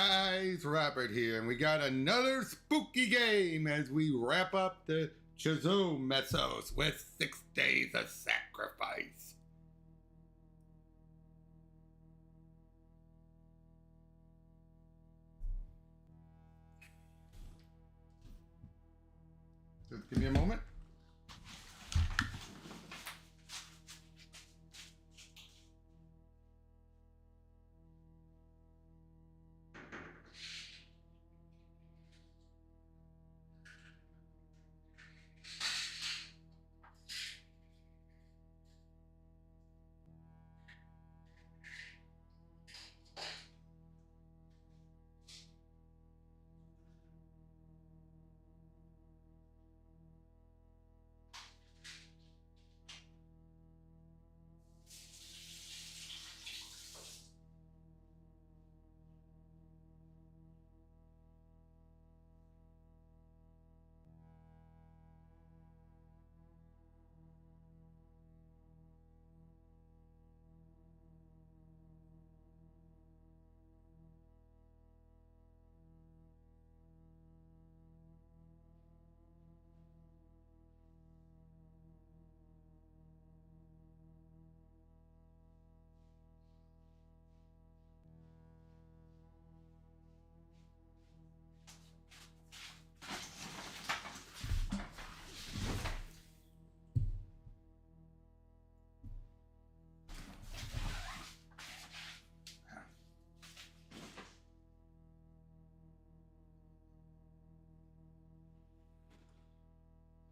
guys, Robert here, and we got another spooky game as we wrap up the Chzo Mythos with 6 days of sacrifice. Just give me a moment.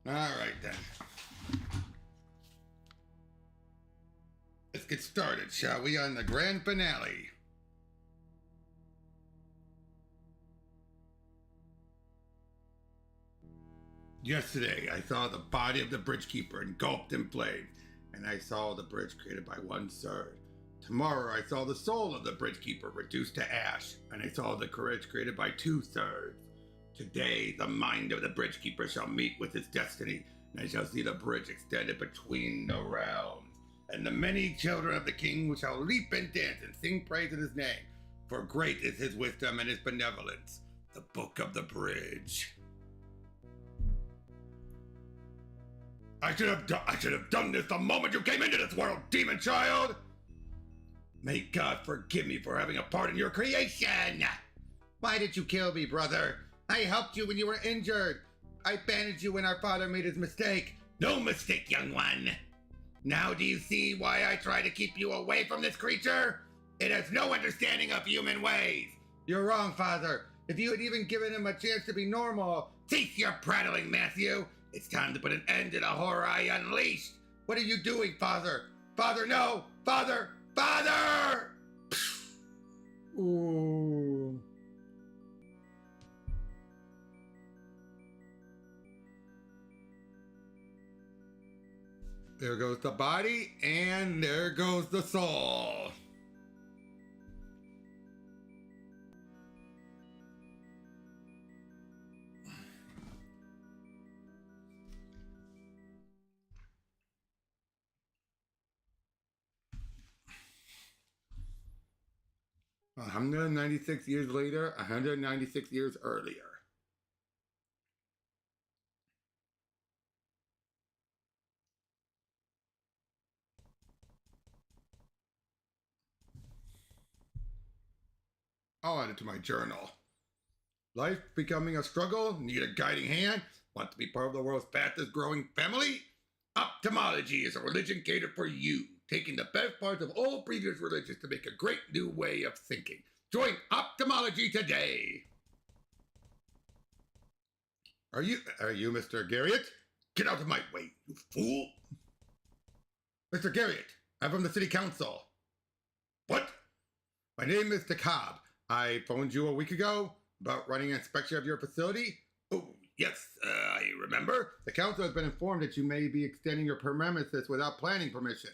All right then. Let's get started, shall we, on the grand finale. Yesterday, I saw the body of the bridgekeeper engulfed in flames, and I saw the bridge created by 1/3. Tomorrow, I saw the soul of the bridgekeeper reduced to ash, and I saw the courage created by 2/3. Today, the mind of the bridgekeeper shall meet with its destiny, and I shall see the bridge extended between the realms. And the many children of the king shall leap and dance and sing praise in his name, for great is his wisdom and his benevolence. The Book of the Bridge. I should have done this the moment you came into this world, demon child! May God forgive me for having a part in your creation! Why did you kill me, brother? I helped you when you were injured. I bandaged you when our father made his mistake. No mistake, young one. Now do you see why I try to keep you away from this creature? It has no understanding of human ways. You're wrong, father. If you had even given him a chance to be normal. Cease your prattling, Matthew. It's time to put an end to the horror I unleashed. What are you doing, father? Father, no! Father! Father! Ooh. There goes the body, and there goes the soul. Well, 196 years later, 196 years earlier. I'll add it to my journal. Life becoming a struggle, need a guiding hand, want to be part of the world's fastest growing family? Ophthalmology is a religion catered for you, taking the best parts of all previous religions to make a great new way of thinking. Join ophthalmology today. Are you Mr. Garriott? Get out of my way, you fool! Mr. Garriott, I'm from the city council. What? My name is DeKalb. I phoned you a week ago about running an inspection of your facility. Oh, yes, I remember. The council has been informed that you may be extending your premises without planning permission.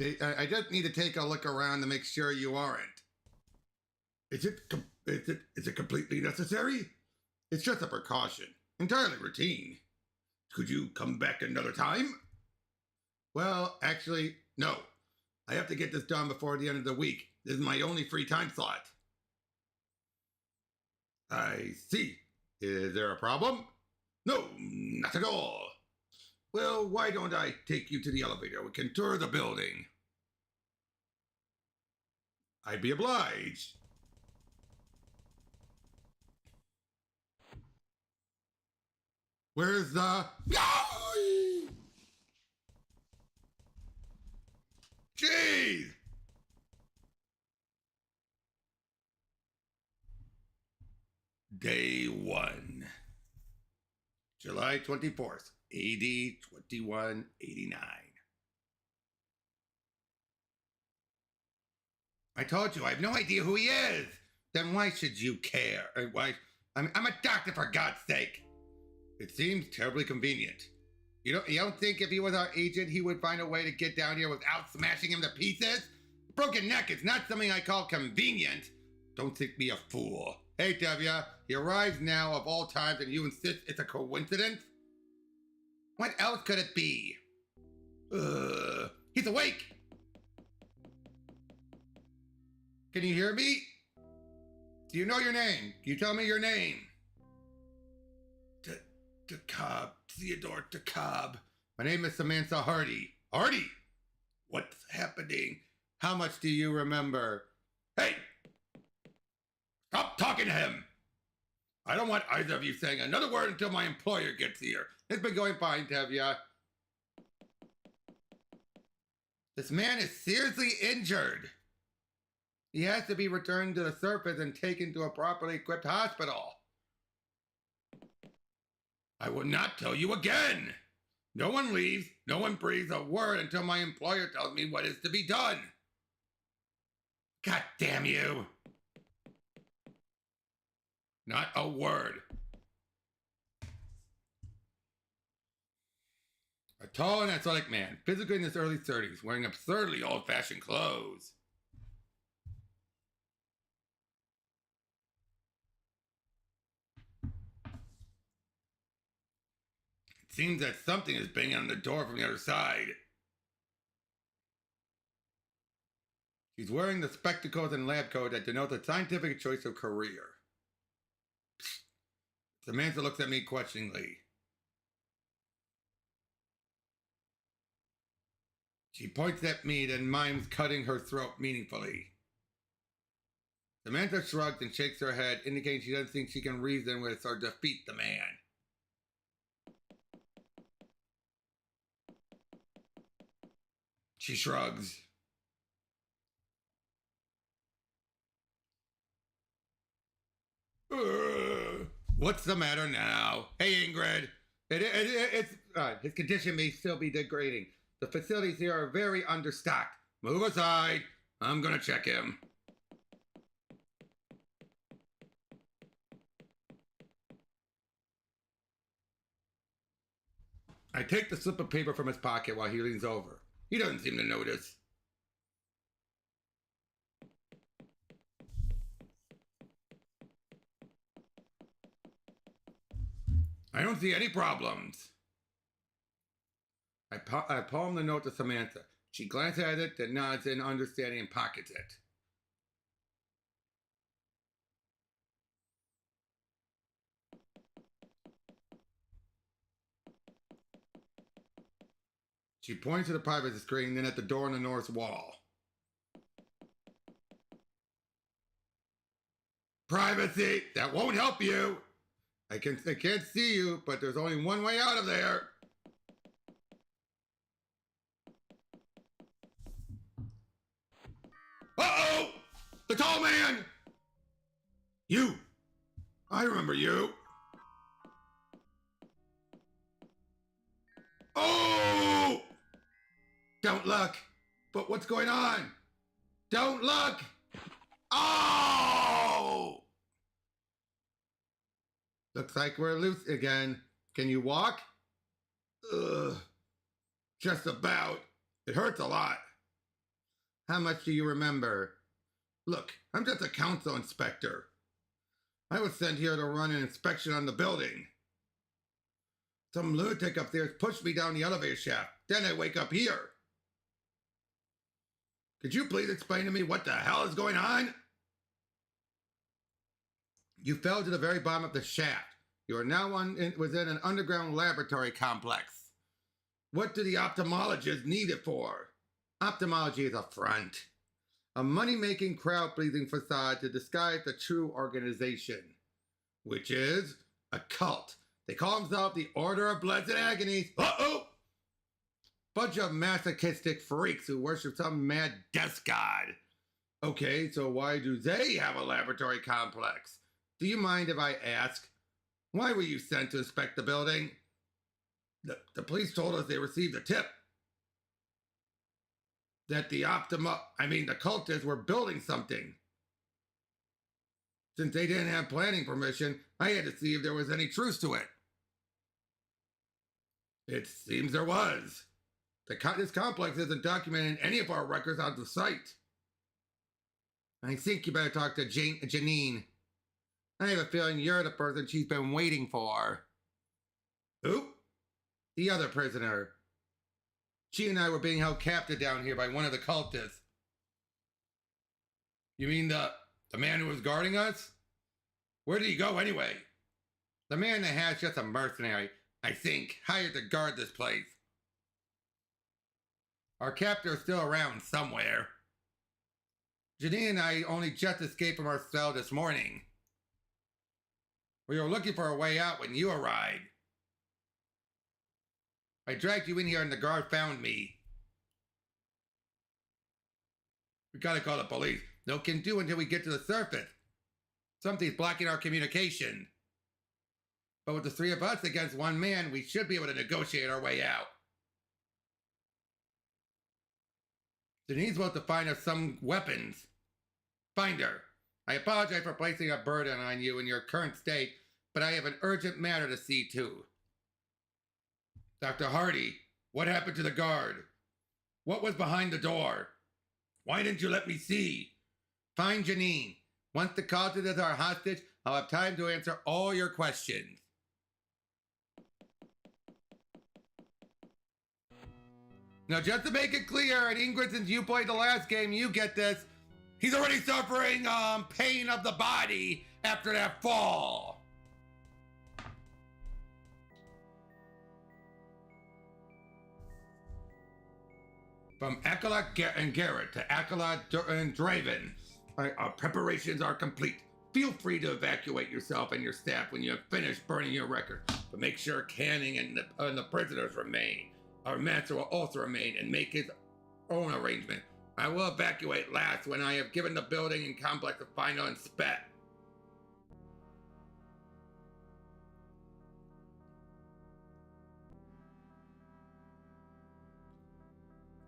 I just need to take a look around to make sure you aren't. Is it completely necessary? It's just a precaution, entirely routine. Could you come back another time? Well, actually, no. I have to get this done before the end of the week. This is my only free time slot. I see. Is there a problem? No, not at all. Well, why don't I take you to the elevator? We can tour the building. I'd be obliged. Where's the... Jeez! Day 1. July 24th, AD 2189. I told you, I have no idea who he is. Then why should you care? I'm a doctor, for God's sake. It seems terribly convenient. You don't think if he was our agent, he would find a way to get down here without smashing him to pieces? A broken neck is not something I call convenient. Don't think me a fool. Hey, Tevya, he arrives now of all times and you insist it's a coincidence? What else could it be? He's awake! Can you hear me? Do you know your name? Can you tell me your name? DeKalb, Theodore DeKalb. My name is Samantha Hardy. Hardy? What's happening? How much do you remember? Hey! Stop talking to him! I don't want either of you saying another word until my employer gets here. It's been going fine, Tevya. This man is seriously injured. He has to be returned to the surface and taken to a properly equipped hospital. I will not tell you again. No one leaves, no one breathes a word until my employer tells me what is to be done. God damn you. Not a word. A tall and athletic man, physically in his early 30s, wearing absurdly old-fashioned clothes. It seems that something is banging on the door from the other side. He's wearing the spectacles and lab coat that denote a scientific choice of career. Samantha looks at me questioningly. She points at me, then mimes cutting her throat meaningfully. Samantha shrugs and shakes her head, indicating she doesn't think she can reason with or defeat the man. She shrugs. What's the matter now? Hey, Ingrid. His condition may still be degrading. The facilities here are very understocked. Move aside. I'm gonna check him. I take the slip of paper from his pocket while he leans over. He doesn't seem to notice. I don't see any problems. I palm the note to Samantha. She glances at it, then nods in understanding and pockets it. She points to the privacy screen, then at the door on the north wall. Privacy! That won't help you! I can't see you, but there's only one way out of there. Uh-oh! The tall man! You! I remember you. Oh! Don't look! But what's going on? Don't look! Oh! Looks like we're loose again. Can you walk? Ugh. Just about. It hurts a lot. How much do you remember? Look, I'm just a council inspector. I was sent here to run an inspection on the building. Some lunatic upstairs pushed me down the elevator shaft. Then I wake up here. Could you please explain to me what the hell is going on? You fell to the very bottom of the shaft. You are now within an underground laboratory complex. What do the ophthalmologists need it for? Ophthalmology is a front. A money-making, crowd-pleasing facade to disguise the true organization, which is a cult. They call themselves the Order of Blessed Agonies. Uh-oh! Bunch of masochistic freaks who worship some mad death god. Okay, so why do they have a laboratory complex? Do you mind if I ask? Why were you sent to inspect the building? The police told us they received a tip that the cultists were building something. Since they didn't have planning permission, I had to see if there was any truth to it. It seems there was. This complex isn't documented in any of our records on the site. I think you better talk to Janine. I have a feeling you're the person she's been waiting for. Who? The other prisoner. She and I were being held captive down here by one of the cultists. You mean the man who was guarding us? Where did he go anyway? The man that has just a mercenary, I think, hired to guard this place. Our captor is still around somewhere. Janine and I only just escaped from our cell this morning. We were looking for a way out when you arrived. I dragged you in here and the guard found me. We gotta call the police. No can do until we get to the surface. Something's blocking our communication. But with the three of us against one man, we should be able to negotiate our way out. Janine's supposed to find us some weapons. Find her. I apologize for placing a burden on you in your current state, but I have an urgent matter to see to. Dr. Hardy, what happened to the guard? What was behind the door? Why didn't you let me see? Find Janine. Once the cultist is our hostage, I'll have time to answer all your questions. Now, just to make it clear, and Ingrid, since you played the last game, you get this. He's already suffering pain of the body after that fall. From Acolyte and Garrett to Acolyte and Draven, our preparations are complete. Feel free to evacuate yourself and your staff when you have finished burning your record, but make sure Canning and the prisoners remain. Our master will also remain and make his own arrangement. I will evacuate last when I have given the building and complex a final inspect.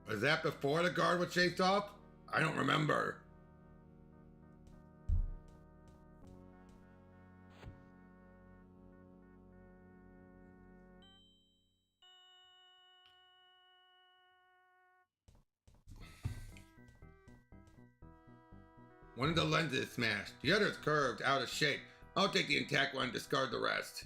Was that before the guard was chased off? I don't remember. One of the lenses is smashed. The other is curved, out of shape. I'll take the intact one and discard the rest.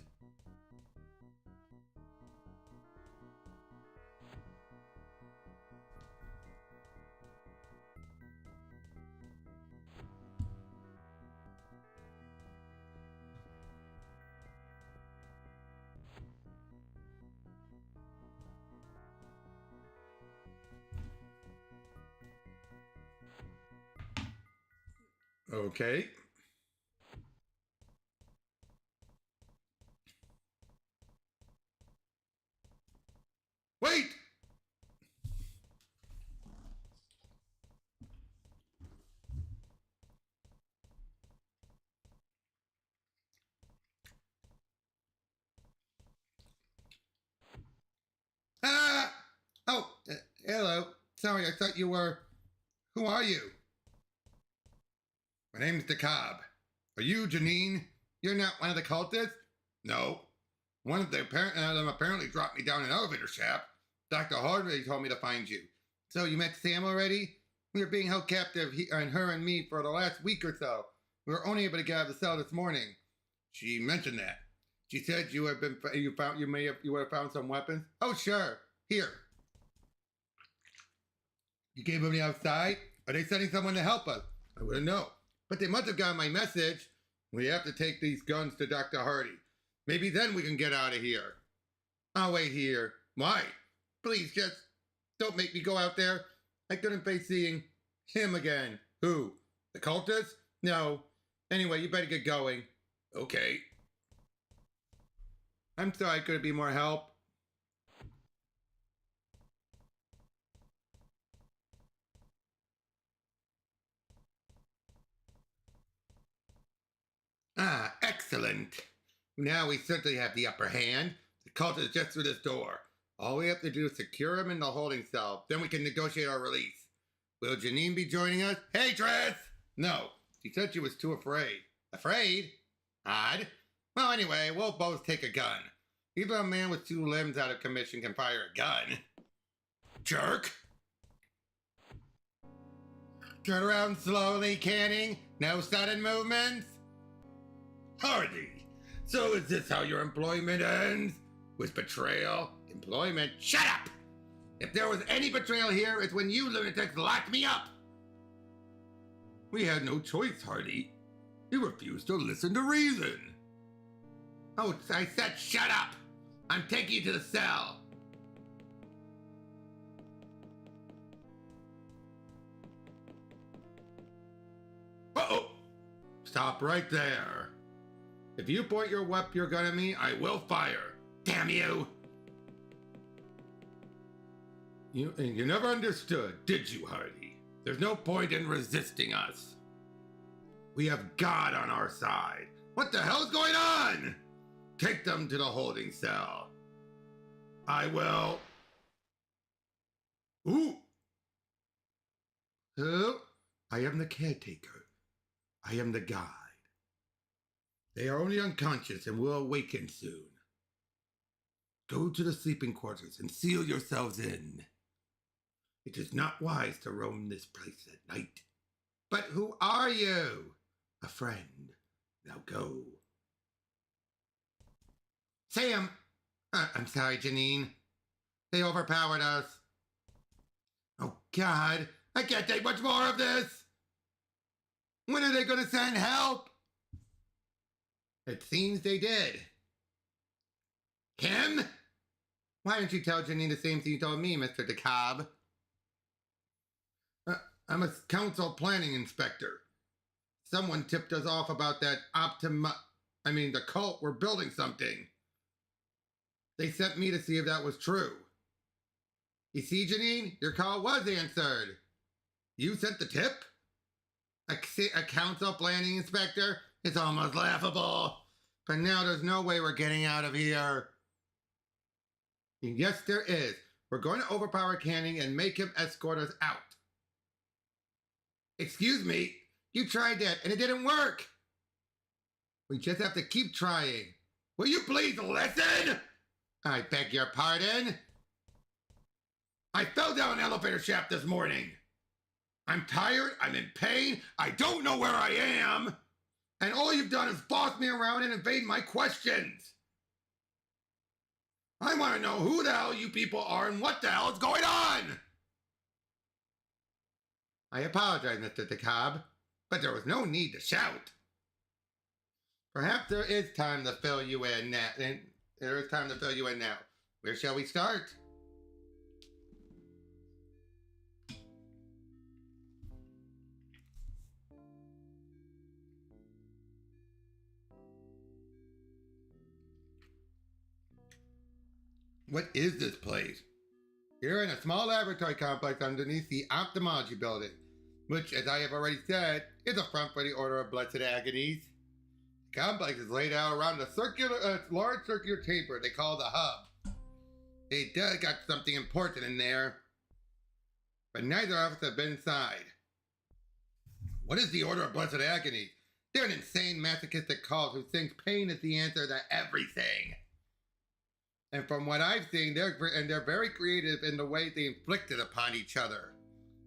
Okay. Wait! Ah! Oh, hello. Sorry, I thought you were... Who are you? My name's DeKalb. Are you Janine? You're not one of the cultists? No. One of them apparently dropped me down an elevator shaft. Dr. Hardy told me to find you. So you met Sam already? We were being held captive, her and me, for the last week or so. We were only able to get out of the cell this morning. She mentioned that. She said you would have found some weapons. Oh, sure. Here. You gave them the outside? Are they sending someone to help us? I wouldn't know. But they must have gotten my message. We have to take these guns to Dr. Hardy. Maybe then we can get out of here. I'll wait here. Why? Please, just don't make me go out there. I couldn't face seeing him again. Who? The cultist? No. Anyway, you better get going. Okay. I'm sorry, could it be more help? Ah, excellent. Now we certainly have the upper hand. The cult is just through this door. All we have to do is secure him in the holding cell. Then we can negotiate our release. Will Janine be joining us? Hey, Tress! No, she said she was too afraid. Afraid? Odd. Well, anyway, we'll both take a gun. Even a man with 2 limbs out of commission can fire a gun. Jerk! Turn around slowly, Canning. No sudden movements. Hardy, so is this how your employment ends? With betrayal? Employment? Shut up! If there was any betrayal here, it's when you lunatics locked me up! We had no choice, Hardy. You refused to listen to reason. Oh, I said shut up! I'm taking you to the cell. Uh-oh! Stop right there. If you point your gun at me, I will fire. Damn you! You never understood, did you, Hardy? There's no point in resisting us. We have God on our side. What the hell's going on? Take them to the holding cell. I will. Ooh. Who? I am the caretaker. I am the guide. They are only unconscious and will awaken soon. Go to the sleeping quarters and seal yourselves in. It is not wise to roam this place at night. But who are you? A friend. Now go. Sam! I'm sorry, Janine. They overpowered us. Oh, God. I can't take much more of this. When are they going to send help? It seems they did. Kim? Why didn't you tell Janine the same thing you told me, Mr. DeKalb? I'm a council planning inspector. Someone tipped us off about that the cult were building something. They sent me to see if that was true. You see, Janine, your call was answered. You sent the tip? A council planning inspector? It's almost laughable. But now there's no way we're getting out of here. Yes, there is. We're going to overpower Canning and make him escort us out. Excuse me, you tried that and it didn't work. We just have to keep trying. Will you please listen? I beg your pardon? I fell down an elevator shaft this morning. I'm tired, I'm in pain, I don't know where I am, and all you've done is boss me around and evade my questions. I want to know who the hell you people are and what the hell is going on. I apologize, Mr. DeKalb, but there was no need to shout. Perhaps there is time to fill you in now. Where shall we start? What is this place? You're in a small laboratory complex underneath the ophthalmology building, which, as I have already said, is a front for the Order of Blessed Agonies. The complex is laid out around a large circular chamber they call the hub. They got something important in there, but neither of us have been inside. What is the Order of Blessed Agonies? They're an insane masochistic cult who thinks pain is the answer to everything. And from what I've seen, they're very creative in the way they inflict it upon each other.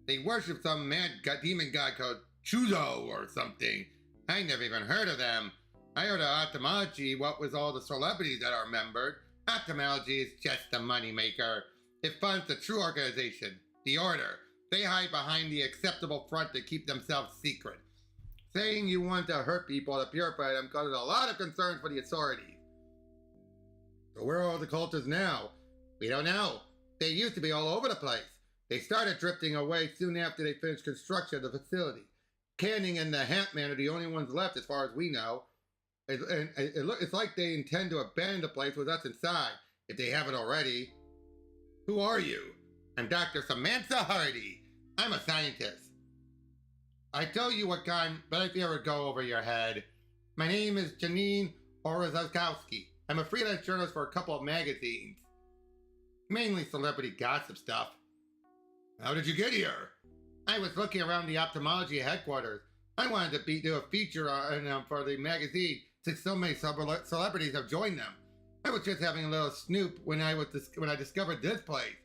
They worship some mad demon god called Chzo or something. I never even heard of them. I heard of ophthalmology, what with all the celebrities that are membered. Ophthalmology is just a moneymaker. It funds the true organization, the Order, They hide behind the acceptable front to keep themselves secret. Saying you want to hurt people to purify them causes a lot of concerns for the authorities. So where are all the cultists now? We don't know. They used to be all over the place. They started drifting away soon after they finished construction of the facility. Canning and the Hat Man are the only ones left as far as we know. It's like they intend to abandon the place with us inside, if they haven't already. Who are you? I'm Dr. Samantha Hardy. I'm a scientist. I tell you what kind, but I fear it would go over your head. My name is Janine Orozowski. I'm a freelance journalist for a couple of magazines. Mainly celebrity gossip stuff. How did you get here? I was looking around the ophthalmology headquarters. I wanted to do a feature on them for the magazine since so many celebrities have joined them. I was just having a little snoop when I discovered this place.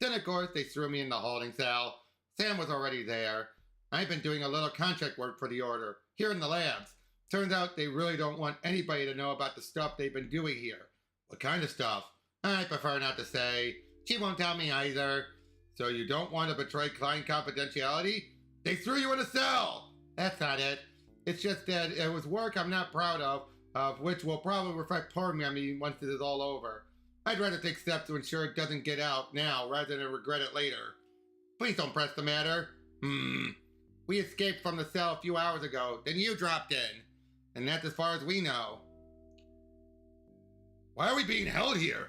Then of course they threw me in the holding cell. Sam was already there. I've been doing a little contract work for the order, here in the labs. Turns out they really don't want anybody to know about the stuff they've been doing here. What kind of stuff? I prefer not to say. She won't tell me either. So you don't want to betray client confidentiality? They threw you in a cell! That's not it. It's just that it was work I'm not proud of which will probably reflect pardon me on me once this is all over. I'd rather take steps to ensure it doesn't get out now rather than regret it later. Please don't press the matter. We escaped from the cell a few hours ago, then you dropped in. And that's as far as we know. Why are we being held here?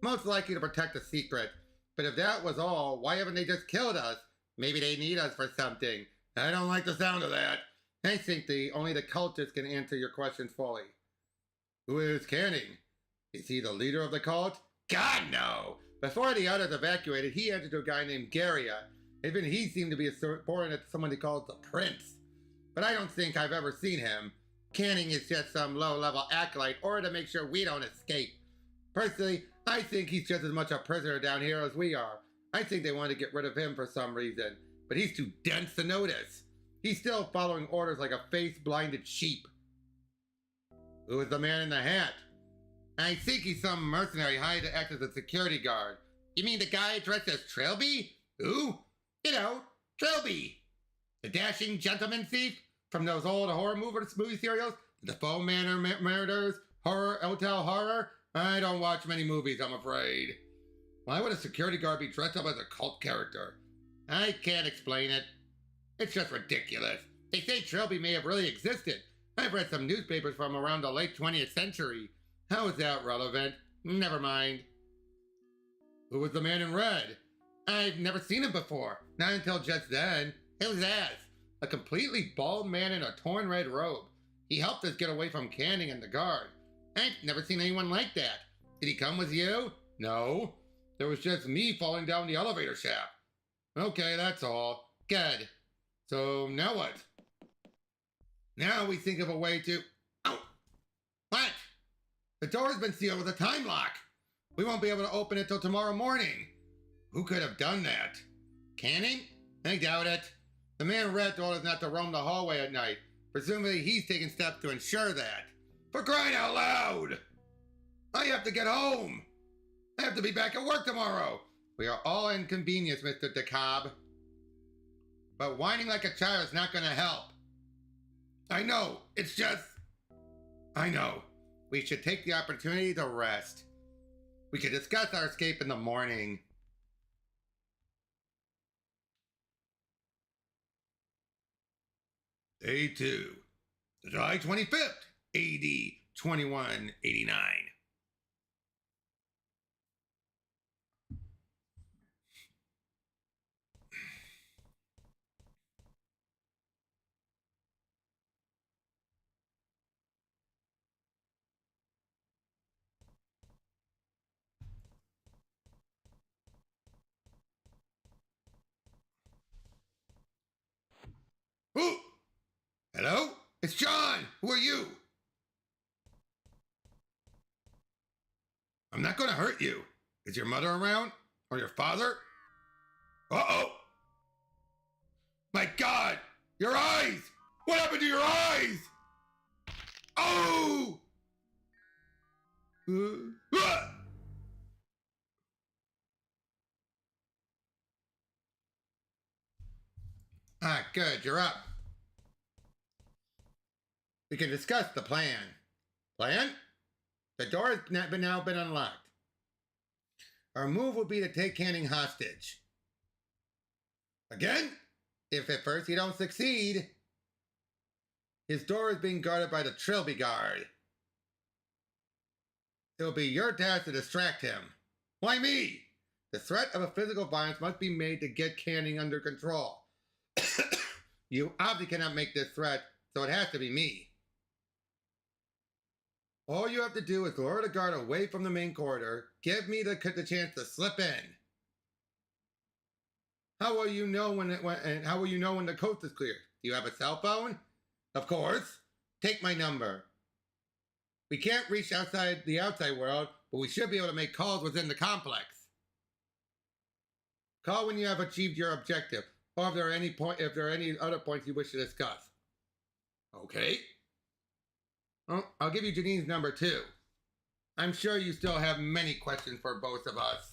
Most likely to protect a secret. But if that was all, why haven't they just killed us? Maybe they need us for something. I don't like the sound of that. I think only the cultists can answer your questions fully. Who is Canning? Is he the leader of the cult? God, no! Before the others evacuated, he answered to a guy named Garia. Even he seemed to be subordinate to someone he calls the Prince. But I don't think I've ever seen him. Canning is just some low-level acolyte in order to make sure we don't escape. Personally, I think he's just as much a prisoner down here as we are. I think they want to get rid of him for some reason, but he's too dense to notice. He's still following orders like a face-blinded sheep. Who is the man in the hat? I think he's some mercenary hired to act as a security guard. You mean the guy dressed as Trilby? Who? You know, Trilby. The dashing gentleman thief from those old horror movie serials? The Defoe Manor Murders, Hotel Horror? I don't watch many movies, I'm afraid. Why would a security guard be dressed up as a cult character? I can't explain it. It's just ridiculous. They say Trilby may have really existed. I've read some newspapers from around the late 20th century. How is that relevant? Never mind. Who was the man in red? I've never seen him before. Not until just then. Who's that? A completely bald man in a torn red robe. He helped us get away from Canning and the guard. I've never seen anyone like that. Did he come with you? No. There was just me falling down the elevator shaft. Okay, that's all. Good. So now what? Now we think of a way to... Oh! What? The door's been sealed with a time lock. We won't be able to open it till tomorrow morning. Who could have done that? Canning? I doubt it. The man in red told us not to roam the hallway at night. Presumably he's taking steps to ensure that. For crying out loud! I have to get home. I have to be back at work tomorrow. We are all inconvenienced, Mr. DeKalb. But whining like a child is not going to help. I know. It's just... I know. We should take the opportunity to rest. We could discuss our escape in the morning. Day 2. July 25th, AD 2189. Ooh! Hello? It's John! Who are you? I'm not gonna hurt you. Is your mother around? Or your father? Uh-oh! My God! Your eyes! What happened to your eyes? Oh! Ah! Ah, good, you're up. We can discuss the plan. Plan? The door has now been unlocked. Our move will be to take Canning hostage. Again? If at first you don't succeed, his door is being guarded by the Trilby Guard. It will be your task to distract him. Why me? The threat of a physical violence must be made to get Canning under control. You obviously cannot make this threat, so it has to be me. All you have to do is lure the guard away from the main corridor. Give me the chance to slip in. How will you know when the coast is clear? Do you have a cell phone? Of course. Take my number. We can't reach the outside world, but we should be able to make calls within the complex. Call when you have achieved your objective, or if there are any other points you wish to discuss. Okay. Well, I'll give you Janine's number too. I'm sure you still have many questions for both of us.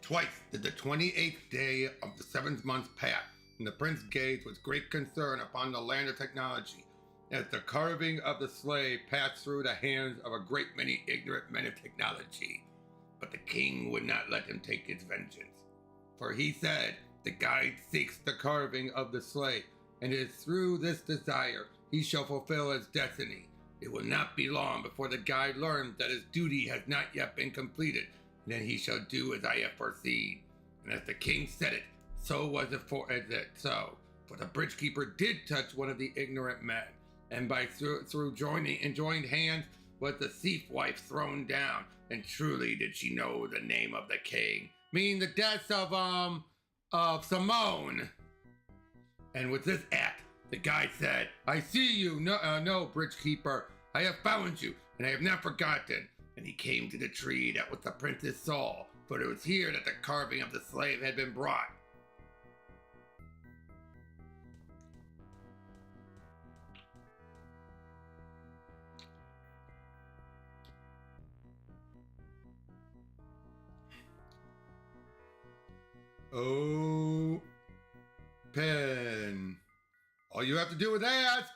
Twice did the 28th day of the 7th month pass, and the prince gazed with great concern upon the land of technology, as the carving of the slave passed through the hands of a great many ignorant men of technology. But the king would not let him take his vengeance. For he said, the guide seeks the carving of the slave, and it is through this desire he shall fulfill his destiny. It will not be long before the guide learns that his duty has not yet been completed, and then he shall do as I have foreseen. And as the king said it, so was it for the bridge keeper did touch one of the ignorant men, and through joined hands was the thief wife thrown down, and truly did she know the name of the king, meaning the death of Simone. And with this act, the guy said, I see you, no, bridge keeper, I have found you, and I have not forgotten. And he came to the tree that was the prince's soul, for it was here that the carving of the slave had been brought. Oh, Pen. All you have to do is ask.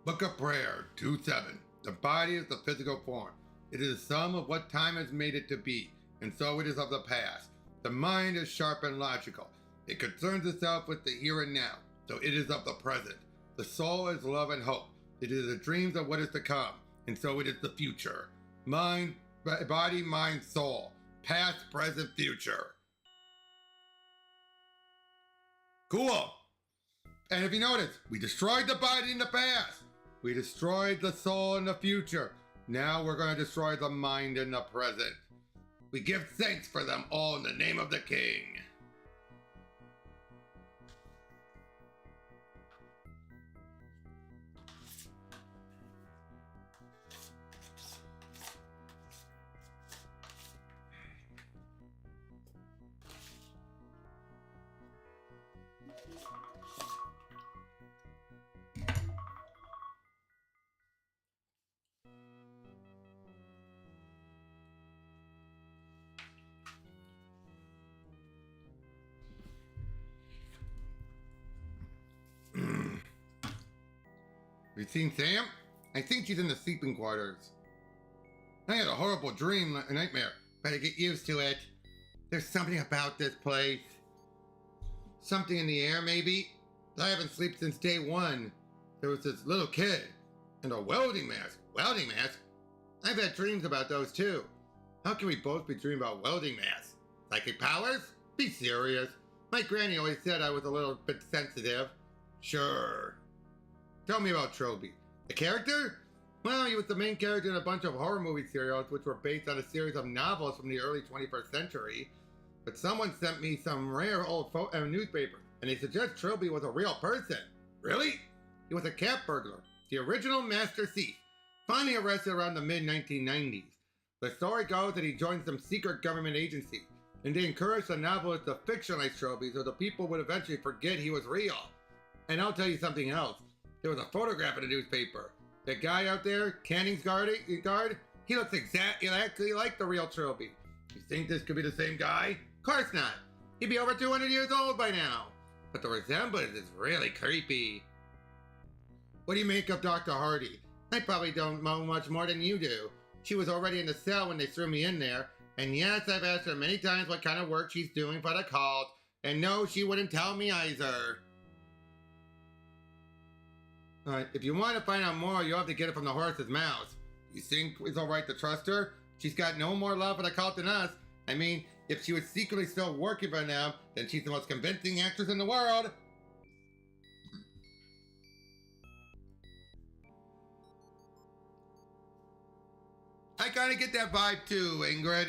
Book of Prayer 2:7. The body is the physical form. It is the sum of what time has made it to be, and so it is of the past. The mind is sharp and logical. It concerns itself with the here and now, so it is of the present. The soul is love and hope. It is the dreams of what is to come, and so it is the future. Mind, body, mind, soul. Past, present, future. Cool. And if you notice, we destroyed the body in the past. We destroyed the soul in the future. Now we're going to destroy the mind in the present. We give thanks for them all in the name of the king. You seen Sam? I think she's in the sleeping quarters. I had a horrible nightmare. Better get used to it. There's something about this place. Something in the air, maybe? I haven't slept since day one. There was this little kid and a welding mask. Welding mask? I've had dreams about those too. How can we both be dreaming about welding masks? Psychic powers? Be serious. My granny always said I was a little bit sensitive. Sure. Tell me about Trilby. The character? Well, he was the main character in a bunch of horror movie serials which were based on a series of novels from the early 21st century. But someone sent me some rare old newspaper, and they suggest Trilby was a real person. Really? He was a cat burglar, the original master thief, finally arrested around the mid-1990s. The story goes that he joined some secret government agency, and they encouraged the novelist to fictionalize Trilby so the people would eventually forget he was real. And I'll tell you something else. There was a photograph in the newspaper. That guy out there, Canning's guard, he looks exactly like the real Trilby. You think this could be the same guy? Of course not. He'd be over 200 years old by now. But the resemblance is really creepy. What do you make of Dr. Hardy? I probably don't know much more than you do. She was already in the cell when they threw me in there. And yes, I've asked her many times what kind of work she's doing for the cult. And no, she wouldn't tell me either. Alright, if you want to find out more, you'll have to get it from the horse's mouth. You think it's alright to trust her? She's got no more love for the cult than us. I mean, if she was secretly still working for them, then she's the most convincing actress in the world. I kinda get that vibe too, Ingrid.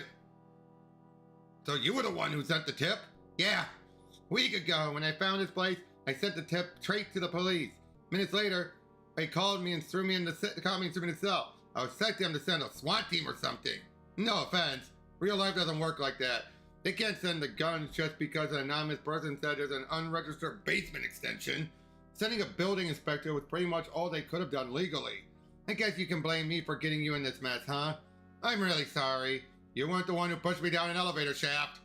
So you were the one who sent the tip? Yeah. A week ago, when I found this place, I sent the tip straight to the police. Minutes later, they called me and threw me in the cell. I was expecting them to send a SWAT team or something. No offense. Real life doesn't work like that. They can't send the guns just because an anonymous person said there's an unregistered basement extension. Sending a building inspector was pretty much all they could have done legally. I guess you can blame me for getting you in this mess, huh? I'm really sorry. You weren't the one who pushed me down an elevator shaft.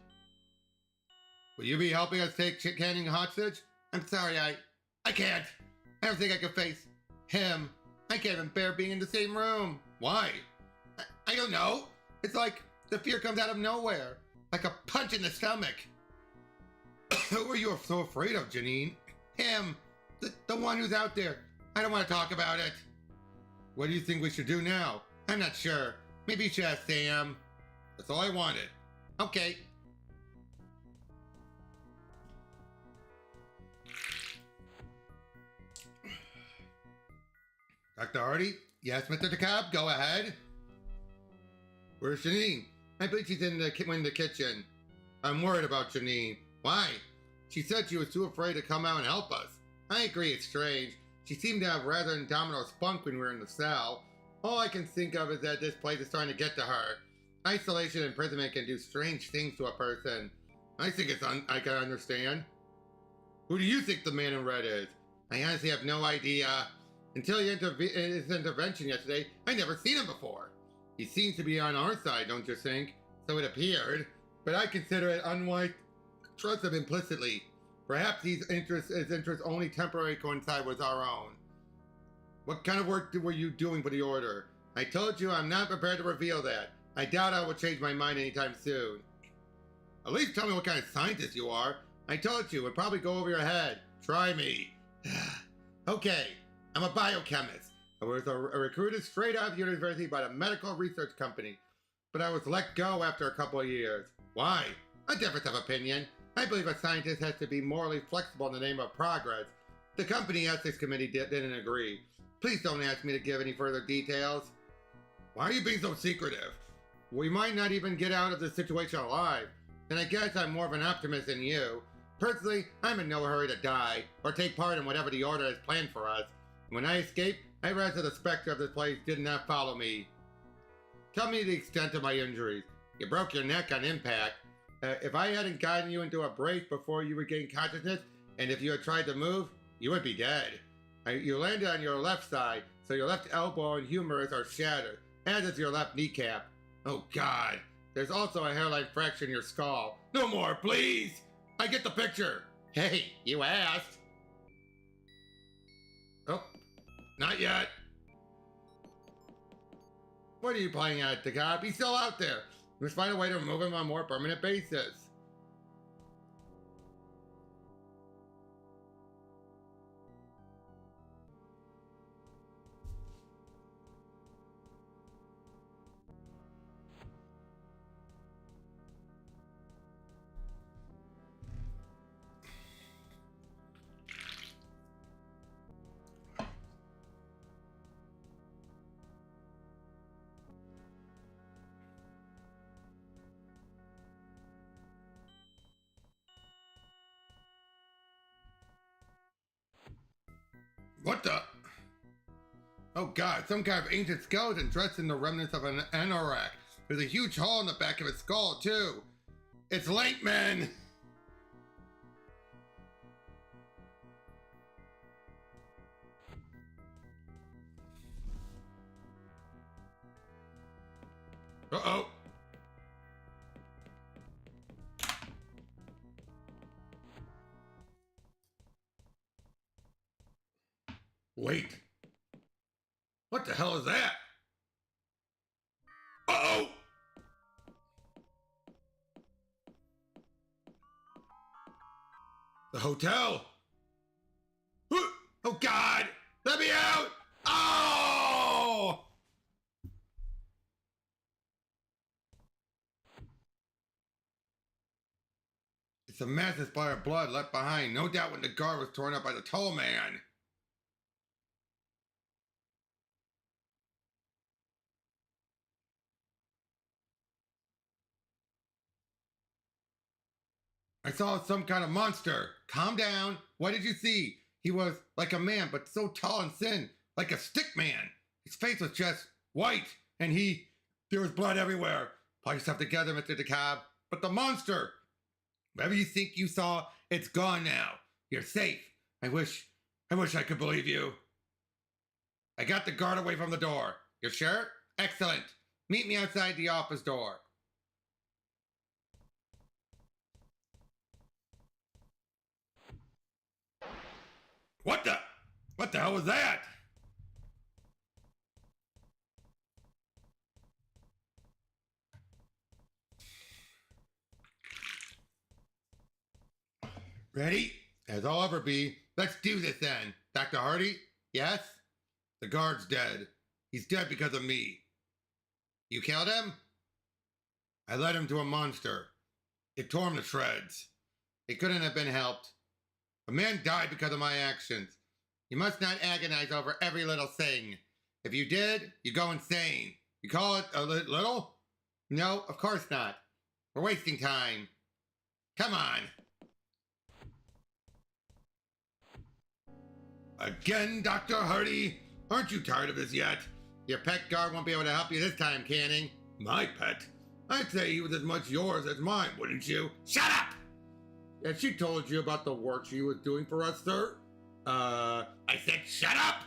Will you be helping us take Canning hostage? I'm sorry, I can't. I don't think I can face him. I can't even bear being in the same room. Why? I don't know. It's like the fear comes out of nowhere. Like a punch in the stomach. Who are you so afraid of, Janine? Him. The one who's out there. I don't want to talk about it. What do you think we should do now? I'm not sure. Maybe you should ask Sam. That's all I wanted. Okay. Dr. Hardy? Yes, Mr. DeKalb, go ahead. Where's Janine? I believe she's in the kitchen. I'm worried about Janine. Why? She said she was too afraid to come out and help us. I agree, it's strange. She seemed to have rather indomitable spunk when we were in the cell. All I can think of is that this place is starting to get to her. Isolation and imprisonment can do strange things to a person. I think I can understand. Who do you think the man in red is? I honestly have no idea. Until his intervention yesterday, I never seen him before. He seems to be on our side, don't you think? So it appeared. But I consider it unwise to trust him implicitly. Perhaps his interests only temporarily coincide with our own. What kind of work were you doing for the Order? I told you I'm not prepared to reveal that. I doubt I will change my mind anytime soon. At least tell me what kind of scientist you are. I told you, it would probably go over your head. Try me. Okay, I'm a biochemist. I was recruited straight out of university by the medical research company. But I was let go after a couple of years. Why? A difference of opinion. I believe a scientist has to be morally flexible in the name of progress. The company ethics committee didn't agree. Please don't ask me to give any further details. Why are you being so secretive? We might not even get out of this situation alive. And I guess I'm more of an optimist than you. Personally, I'm in no hurry to die, or take part in whatever the Order has planned for us. When I escape, I realize that the specter of this place did not follow me. Tell me the extent of my injuries. You broke your neck on impact. If I hadn't gotten you into a brace before you regained consciousness, and if you had tried to move, you would be dead. You landed on your left side, so your left elbow and humerus are shattered, as is your left kneecap. Oh God, there's also a hairline fracture in your skull. No more, please! I get the picture! Hey, you asked! Oh, not yet. What are you playing at, DeKalb? He's still out there. Let's find a way to remove him on a more permanent basis. Oh god, some kind of ancient skeleton dressed in the remnants of an anorak. There's a huge hole in the back of his skull, too. It's Lankman! Uh-oh. Wait. What the hell is that? Uh-oh! The hotel! Oh god! Let me out! Oh! It's a massive spot of blood left behind, no doubt when the guard was torn up by the tall man. I saw some kind of monster. Calm down. What did you see? He was like a man, but so tall and thin, like a stick man. His face was just white, and there was blood everywhere. Pull yourself together, Mr. DeKalb. But the monster, whatever you think you saw, it's gone now. You're safe. I wish I could believe you. I got the guard away from the door. You're sure? Excellent. Meet me outside the office door. What the hell was that? Ready? As I'll ever be. Let's do this then. Dr. Hardy? Yes? The guard's dead. He's dead because of me. You killed him? I led him to a monster. It tore him to shreds. It couldn't have been helped. A man died because of my actions. You must not agonize over every little thing. If you did, you go insane. You call it a little? No, of course not. We're wasting time. Come on. Again, Dr. Hardy? Aren't you tired of this yet? Your pet guard won't be able to help you this time, Canning. My pet? I'd say he was as much yours as mine, wouldn't you? Shut up! And she told you about the work she was doing for us, sir? I said shut up!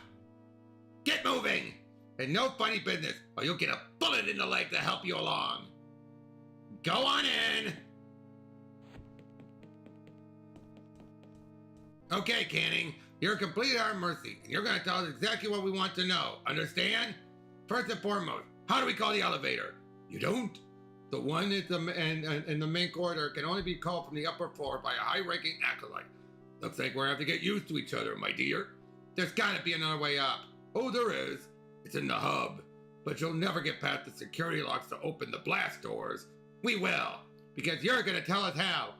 Get moving! And no funny business, or you'll get a bullet in the leg to help you along. Go on in! Okay, Canning, you're completely at our mercy, and you're gonna tell us exactly what we want to know, understand? First and foremost, how do we call the elevator? You don't? The one in the main corridor can only be called from the upper floor by a high-ranking acolyte. Looks like we're gonna have to get used to each other, my dear. There's gotta be another way up. Oh, there is. It's in the hub. But you'll never get past the security locks to open the blast doors. We will, because you're gonna tell us how.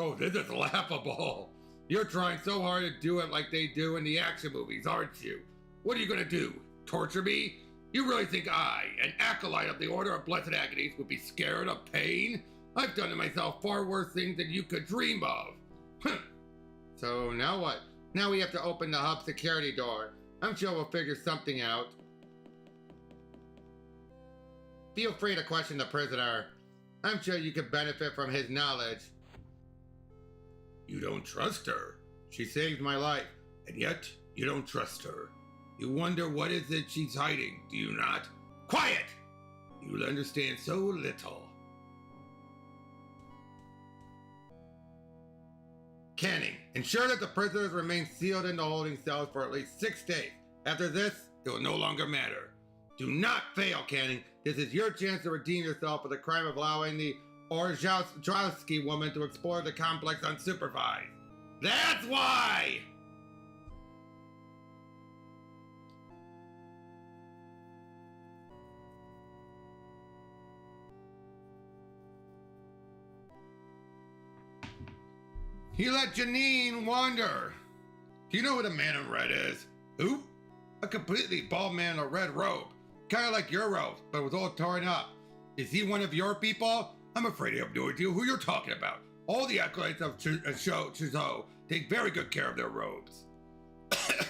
Oh, this is laughable. You're trying so hard to do it like they do in the action movies, aren't you? What are you gonna do? Torture me? You really think I, an acolyte of the Order of Blessed Agonies, would be scared of pain? I've done to myself far worse things than you could dream of. So now what? Now we have to open the hub security door. I'm sure we'll figure something out. Feel free to question the prisoner. I'm sure you could benefit from his knowledge. You don't trust her. She saved my life, and yet you don't trust her. You wonder what is it she's hiding, do you not? Quiet! You'll understand so little. Canning, ensure that the prisoners remain sealed in the holding cells for at least 6 days. After this, it will no longer matter. Do not fail, Canning. This is your chance to redeem yourself for the crime of allowing the Orzhowski woman to explore the complex unsupervised. That's why! He let Janine wander. Do you know what a man in red is? Who? A completely bald man in a red robe. Kind of like your robe, but it was all torn up. Is he one of your people? I'm afraid I have no idea who you're talking about. All the acolytes of Chzo take very good care of their robes.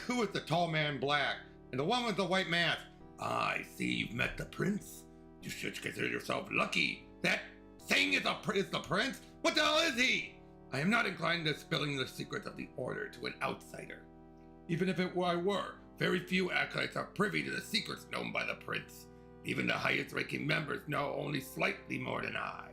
Who is the tall man in black? And the one with the white mask. I see you've met the prince. You should consider yourself lucky. That thing is the prince? What the hell is he? I am not inclined to spilling the secrets of the order to an outsider. Even if I were, very few acolytes are privy to the secrets known by the prince. Even the highest-ranking members know only slightly more than I.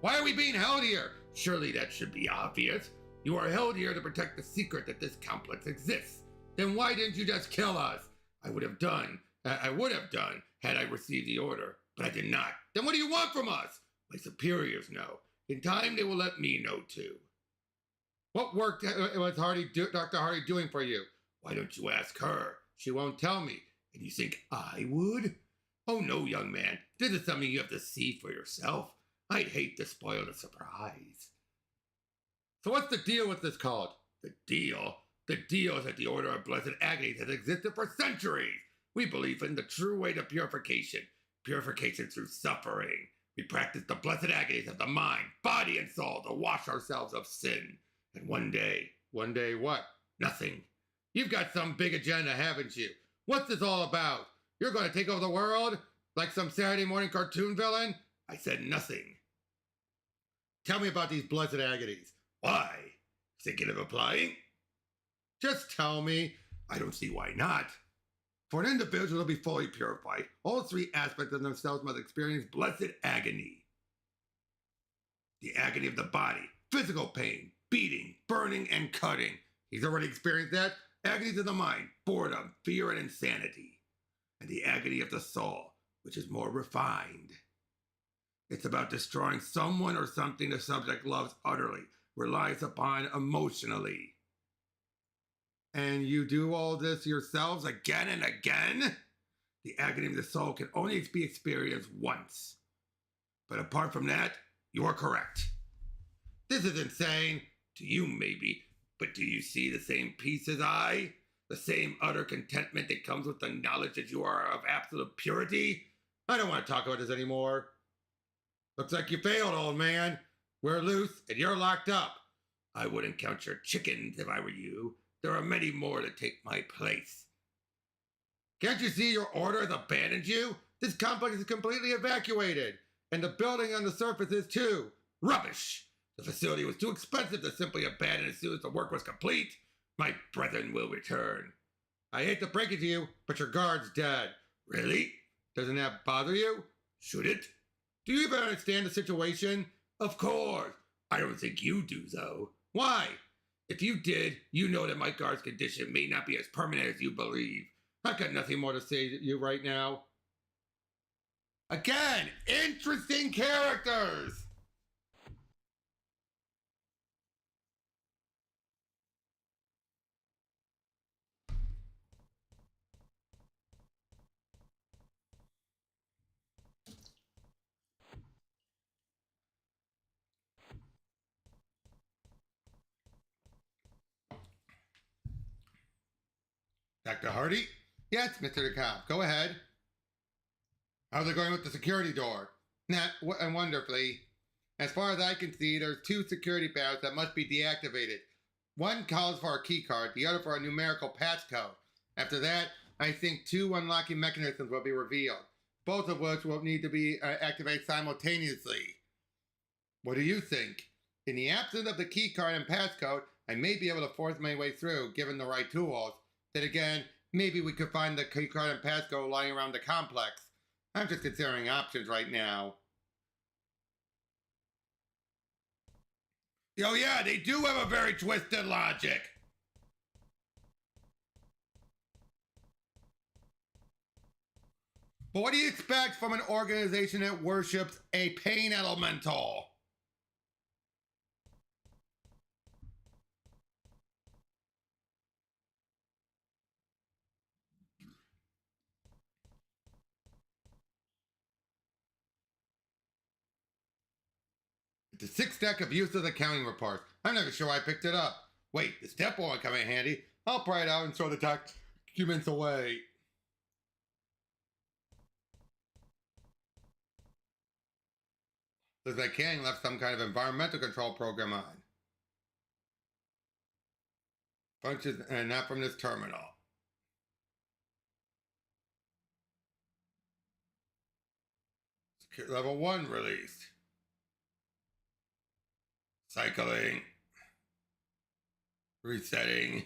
Why are we being held here? Surely that should be obvious. You are held here to protect the secret that this complex exists. Then why didn't you just kill us? I would have done had I received the order, but I did not. Then what do you want from us? My superiors know. In time, they will let me know too. What work was Dr. Hardy doing for you? Why don't you ask her? She won't tell me. And you think I would? Oh no, young man. This is something you have to see for yourself. I'd hate to spoil the surprise. So what's the deal with this cult? The deal? The deal is that the Order of Blessed Agonies has existed for centuries. We believe in the true way to purification. Purification through suffering. We practice the blessed agonies of the mind, body, and soul to wash ourselves of sin. And one day what? Nothing. You've got some big agenda, haven't you? What's this all about? You're going to take over the world? Like some Saturday morning cartoon villain? I said nothing. Tell me about these blessed agonies. Why? Thinking of applying? Just tell me. I don't see why not. For an individual to be fully purified, all three aspects of themselves must experience blessed agony. The agony of the body, physical pain, beating, burning, and cutting. He's already experienced that. Agonies of the mind, boredom, fear, and insanity. And the agony of the soul, which is more refined. It's about destroying someone or something the subject loves utterly, relies upon emotionally. And you do all this yourselves again and again? The agony of the soul can only be experienced once. But apart from that, you are correct. This is insane. To you, maybe. But do you see the same peace as I? The same utter contentment that comes with the knowledge that you are of absolute purity? I don't want to talk about this anymore. Looks like you failed, old man. We're loose and you're locked up. I wouldn't count your chickens if I were you. There are many more to take my place. Can't you see your order has abandoned you? This complex is completely evacuated. And the building on the surface is too. Rubbish! The facility was too expensive to simply abandon as soon as the work was complete. My brethren will return. I hate to break it to you, but your guard's dead. Really? Doesn't that bother you? Should it? Do you even understand the situation? Of course. I don't think you do, though. Why? If you did, you know that my guard's condition may not be as permanent as you believe. I've got nothing more to say to you right now. Again, interesting characters! Dr. Hardy? Yes, Mr. DeKalb, go ahead. How's it going with the security door? And wonderfully. As far as I can see, there's two security barriers that must be deactivated. One calls for a key card, the other for a numerical passcode. After that, I think two unlocking mechanisms will be revealed, both of which will need to be activated simultaneously. What do you think? In the absence of the key card and passcode, I may be able to force my way through, given the right tools. Then again, maybe we could find the key card and passcode lying around the complex. I'm just considering options right now. Oh yeah, they do have a very twisted logic. But what do you expect from an organization that worships a pain elemental? The sixth deck of useless accounting reports. I'm never sure I picked it up. Wait, the step won't come in handy. I'll pry it out and throw the documents away. Looks like Kang left some kind of environmental control program on. Functions and not from this terminal. Level 1 released. Cycling. Resetting.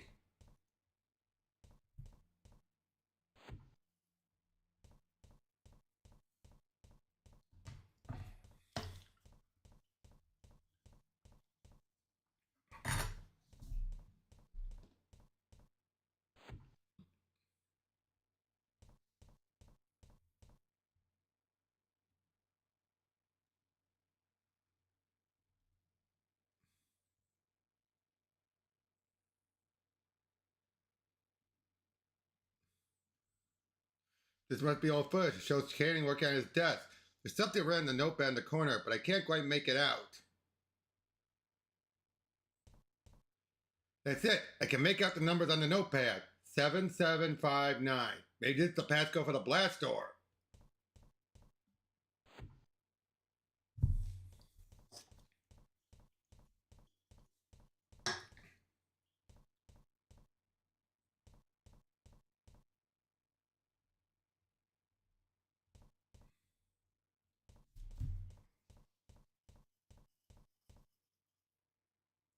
This must be old footage. It shows Channing working on his desk. There's something written in the notepad in the corner, but I can't quite make it out. That's it. I can make out the numbers on the notepad. 7759. Maybe this is the passcode for the blast door.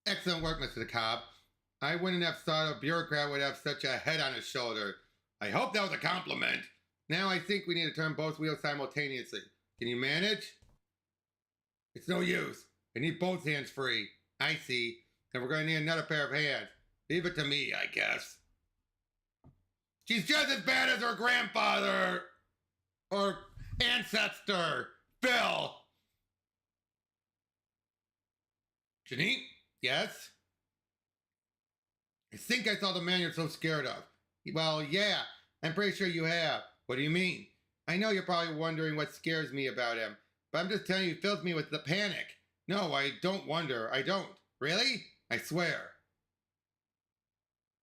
Excellent work, Mr. Cobb. I wouldn't have thought a bureaucrat would have such a head on his shoulder. I hope that was a compliment. Now I think we need to turn both wheels simultaneously. Can you manage? It's no use. I need both hands free. I see. And we're going to need another pair of hands. Leave it to me, I guess. She's just as bad as her grandfather. Or ancestor. Phil. Janine? Yes? I think I saw the man you're so scared of. Well, yeah, I'm pretty sure you have. What do you mean? I know you're probably wondering what scares me about him, but I'm just telling you, it fills me with the panic. No, I don't wonder. I don't. Really? I swear.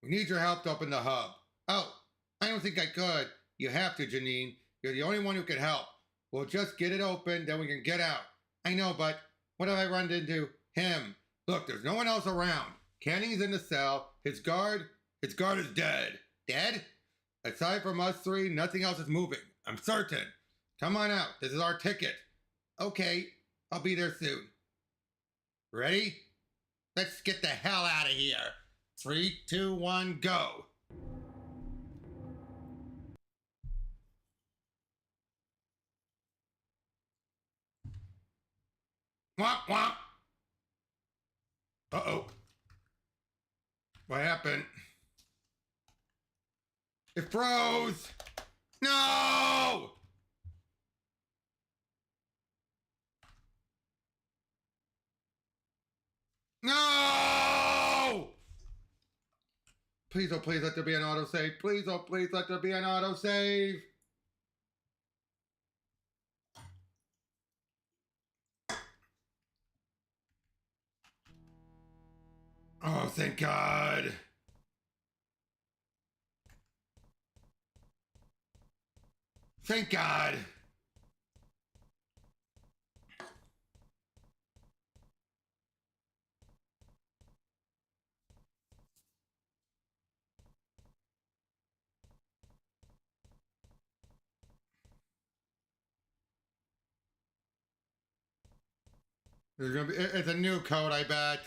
We need your help to open the hub. Oh, I don't think I could. You have to, Janine. You're the only one who can help. We'll just get it open, then we can get out. I know, but what have I run into? Him. Look, there's no one else around. Canning's in the cell. His guard is dead. Dead? Aside from us three, nothing else is moving. I'm certain. Come on out. This is our ticket. Okay, I'll be there soon. Ready? Let's get the hell out of here. 3, 2, 1, go. Womp womp. Uh-oh. What happened? It froze! No! No! Please, oh please let there be an autosave. Please, oh please let there be an autosave. Oh, thank God. Thank God. It's a new code, I bet.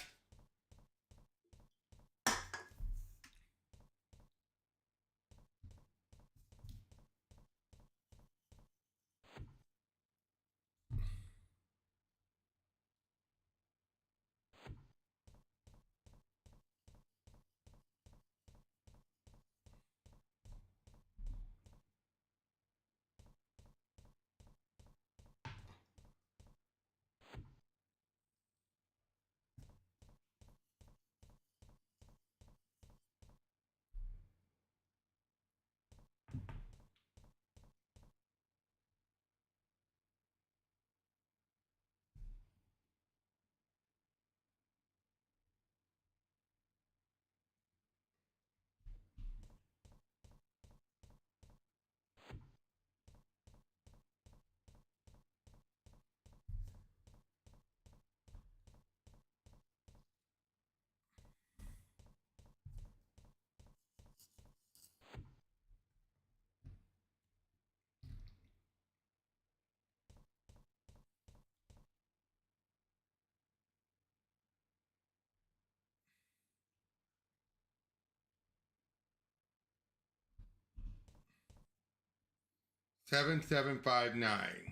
7759.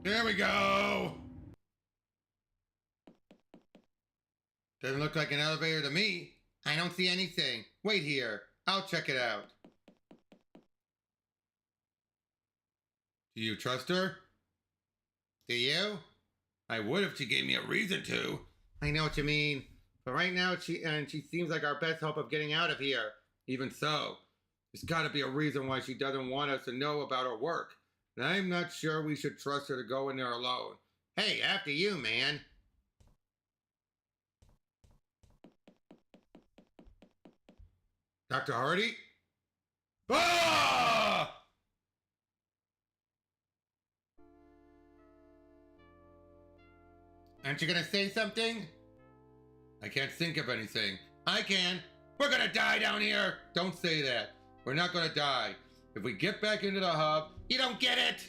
There we go. Doesn't look like an elevator to me. I don't see anything. Wait here. I'll check it out. Do you trust her? Do you? I would if she gave me a reason to. I know what you mean. But right now, she seems like our best hope of getting out of here. Even so, there's gotta be a reason why she doesn't want us to know about her work. And I'm not sure we should trust her to go in there alone. Hey, after you, man. Dr. Hardy? Ah! Aren't you gonna say something? I can't think of anything. I can. We're gonna die down here. Don't say that. We're not gonna die. If we get back into the hub, you don't get it.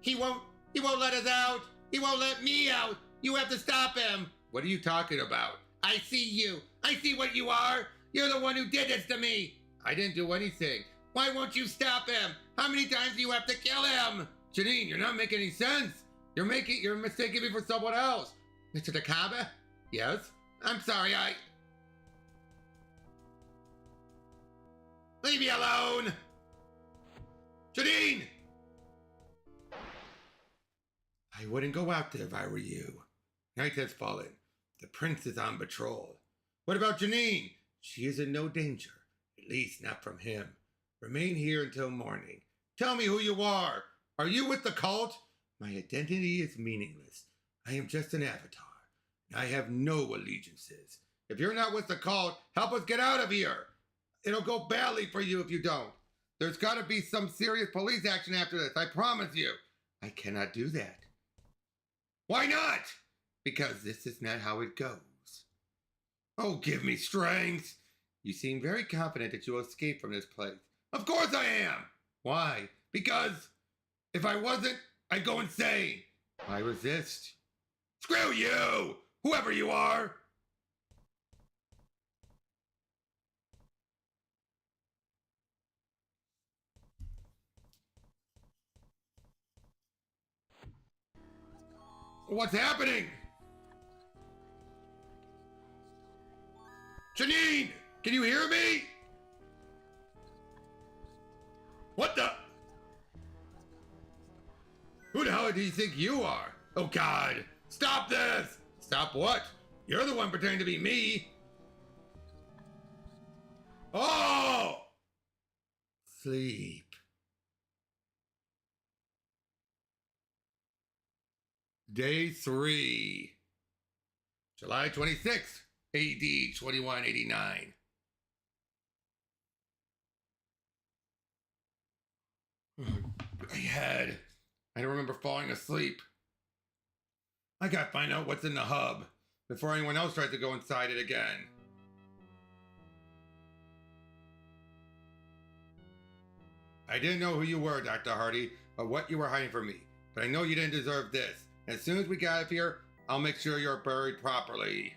He won't let us out. He won't let me out. You have to stop him. What are you talking about? I see you. I see what you are. You're the one who did this to me. I didn't do anything. Why won't you stop him? How many times do you have to kill him? Janine, you're not making any sense. You're mistaking me for someone else. Mr. Takaba? Yes? I'm sorry, Leave me alone! Janine! I wouldn't go out there if I were you. Night has fallen. The prince is on patrol. What about Janine? She is in no danger. At least not from him. Remain here until morning. Tell me who you are. Are you with the cult? My identity is meaningless. I am just an avatar. I have no allegiances. If you're not with the cult, help us get out of here. It'll go badly for you if you don't. There's got to be some serious police action after this, I promise you. I cannot do that. Why not? Because this is not how it goes. Oh, give me strength. You seem very confident that you will escape from this place. Of course I am. Why? Because if I wasn't, I'd go insane. Why resist? Screw you, whoever you are. What's happening? Janine, can you hear me? What the? Who the hell do you think you are? Oh God, stop this! Stop what? You're the one pretending to be me. Oh! Sleep. Day 3. July 26th, AD 2189. I don't remember falling asleep. I gotta find out what's in the hub before anyone else tries to go inside it again. I didn't know who you were, Dr. Hardy, or what you were hiding from me, but I know you didn't deserve this. As soon as we get out of here, I'll make sure you're buried properly.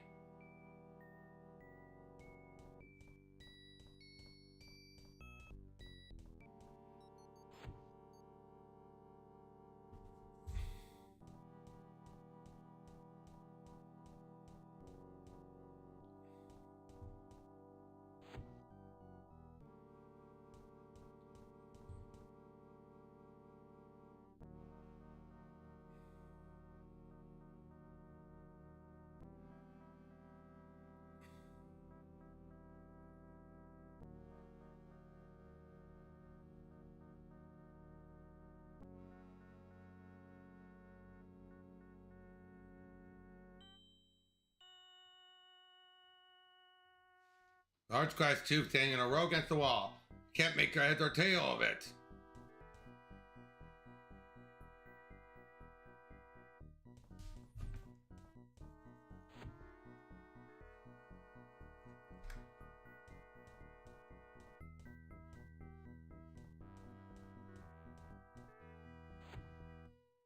Large glass tube standing in a row against the wall. Can't make a head or tail of it.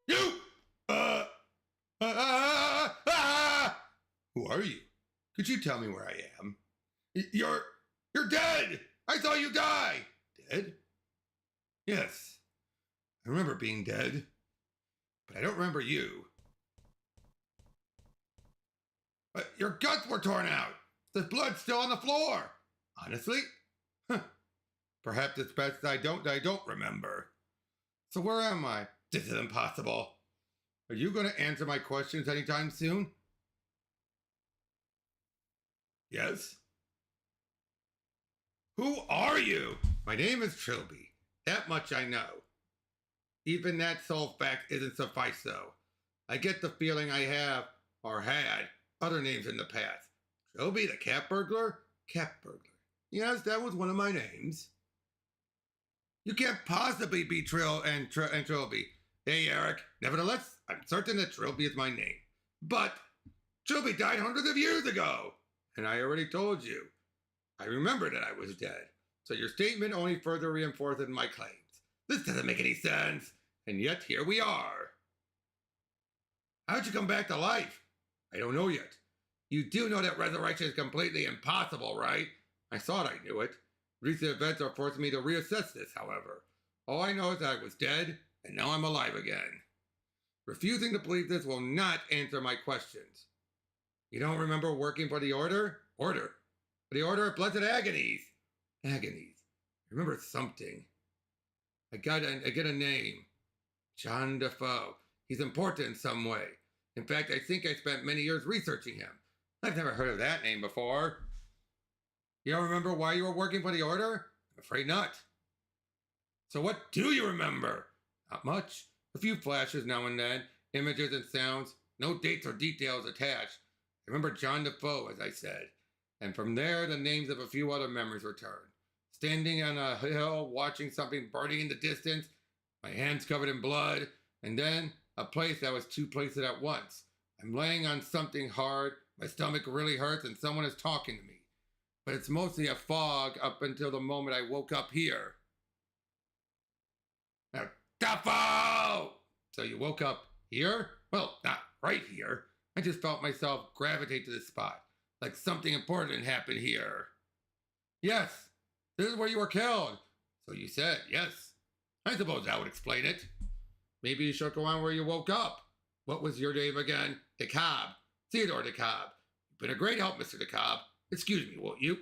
You! Who are you? Could you tell me where I am? You're dead! I saw you die! Dead? Yes. I remember being dead. But I don't remember you. But your guts were torn out! There's blood still on the floor! Honestly? Huh. Perhaps it's best I don't remember. So where am I? This is impossible. Are you going to answer my questions anytime soon? Yes? Who are you? My name is Trilby. That much I know. Even that sole fact isn't suffice though. I get the feeling I have, or had, other names in the past. Trilby the cat burglar? Cat burglar. Yes, that was one of my names. You can't possibly be Trill and Trilby. Hey, Eric. Nevertheless, I'm certain that Trilby is my name. But Trilby died hundreds of years ago. And I already told you. I remember that I was dead. So your statement only further reinforces my claims. This doesn't make any sense. And yet here we are. How'd you come back to life? I don't know yet. You do know that resurrection is completely impossible, right? I thought I knew it. Recent events are forcing me to reassess this, however. All I know is that I was dead, and now I'm alive again. Refusing to believe this will not answer my questions. You don't remember working for the Order? Order? For the Order of Blessed Agonies. Agonies. I remember something. I get a name. John Defoe. He's important in some way. In fact, I think I spent many years researching him. I've never heard of that name before. You don't remember why you were working for the Order? I'm afraid not. So what do you remember? Not much. A few flashes now and then, images and sounds, no dates or details attached. I remember John Defoe, as I said. And from there, the names of a few other memories returned. Standing on a hill, watching something burning in the distance, my hands covered in blood, and then a place that was two places at once. I'm laying on something hard, my stomach really hurts, and someone is talking to me. But it's mostly a fog up until the moment I woke up here. Now, Defoe! So you woke up here? Well, not right here. I just felt myself gravitate to this spot, like something important happened here. Yes, this is where you were killed. So you said, yes. I suppose that would explain it. Maybe you should go on where you woke up. What was your name again? DeKalb. Theodore DeKalb. You've been a great help, Mr. DeKalb. Excuse me, won't you?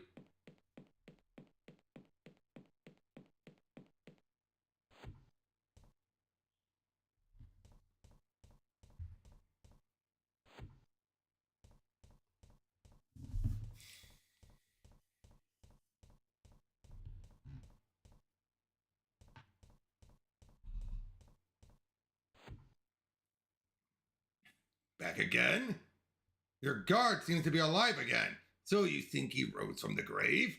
Back again? Your guard seems to be alive again. So you think he rose from the grave?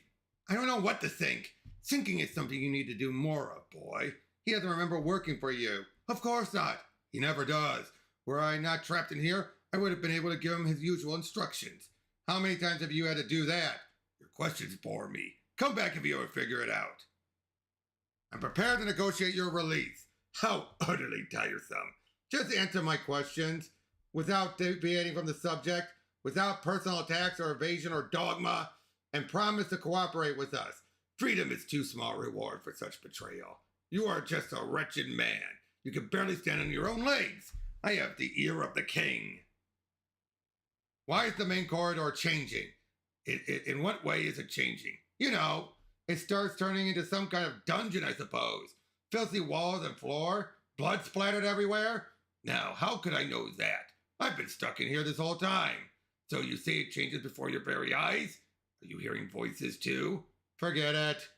I don't know what to think. Thinking is something you need to do more of, boy. He doesn't remember working for you. Of course not. He never does. Were I not trapped in here, I would have been able to give him his usual instructions. How many times have you had to do that? Your questions bore me. Come back if you ever figure it out. I'm prepared to negotiate your release. How utterly tiresome. Just answer my questions. Without deviating from the subject, without personal attacks or evasion or dogma, and promise to cooperate with us. Freedom is too small a reward for such betrayal. You are just a wretched man. You can barely stand on your own legs. I have the ear of the king. Why is the main corridor changing? In what way is it changing? You know, it starts turning into some kind of dungeon, I suppose. Filthy walls and floor, blood splattered everywhere. Now, how could I know that? I've been stuck in here this whole time. So you say it changes before your very eyes? Are you hearing voices too? Forget it.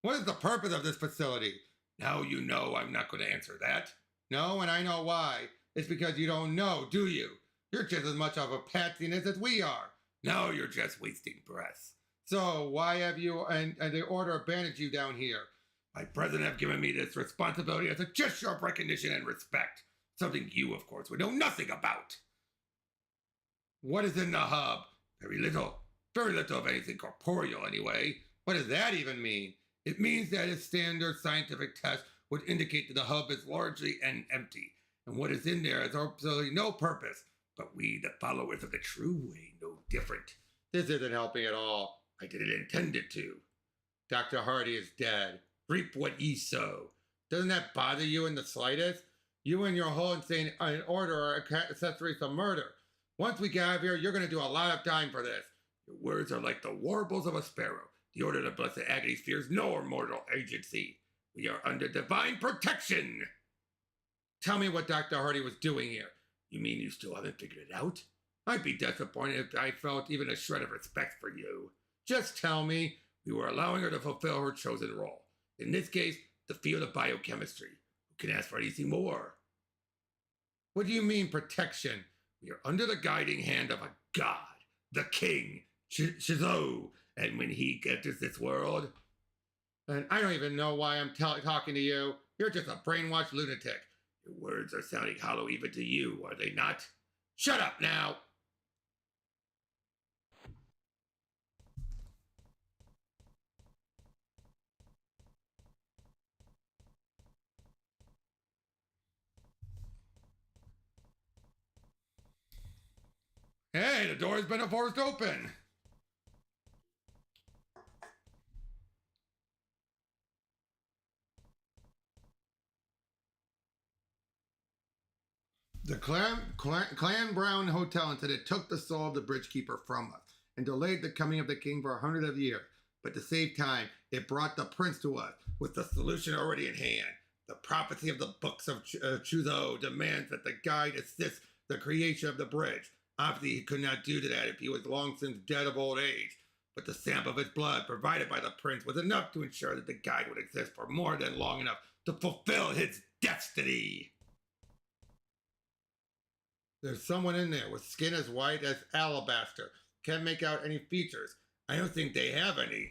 What is the purpose of this facility? Now you know I'm not going to answer that. No, and I know why. It's because you don't know, do you? You're just as much of a patsiness as we are. No, you're just wasting breath. So, why have you and the Order abandoned you down here? My president have given me this responsibility as a gesture of recognition and respect. Something you, of course, would know nothing about. What is in the hub? Very little. Very little of anything corporeal, anyway. What does that even mean? It means that a standard scientific test would indicate that the hub is largely empty, and what is in there has absolutely no purpose. But we, the followers of the true way, know different. This isn't helping at all. I didn't intend it to. Dr. Hardy is dead. Reap what ye sow. Doesn't that bother you in the slightest? You and your whole insane order are accessories to murder. Once we get out of here, you're going to do a lot of time for this. Your words are like the warbles of a sparrow. The Order of the Blessed Agony fears no mortal agency. We are under divine protection. Tell me what Dr. Hardy was doing here. You mean you still haven't figured it out? I'd be disappointed if I felt even a shred of respect for you. Just tell me. We were allowing her to fulfill her chosen role. In this case, the field of biochemistry. Who can ask for anything more? What do you mean, protection? We are under the guiding hand of a god, the king, Chzo. And when he enters this world... And I don't even know why I'm talking to you. You're just a brainwashed lunatic. Your words are sounding hollow even to you, are they not? Shut up now! Hey, the door's been forced open. The Clan Brown Hotel incident took the soul of the Bridgekeeper from us and delayed the coming of the king for 100 of years. But to save time, it brought the prince to us with the solution already in hand. The prophecy of the books of Chzo demands that the guide assist the creation of the bridge. Obviously, he could not do that if he was long since dead of old age. But the sample of his blood provided by the prince was enough to ensure that the guide would exist for more than long enough to fulfill his destiny. There's someone in there with skin as white as alabaster. Can't make out any features. I don't think they have any.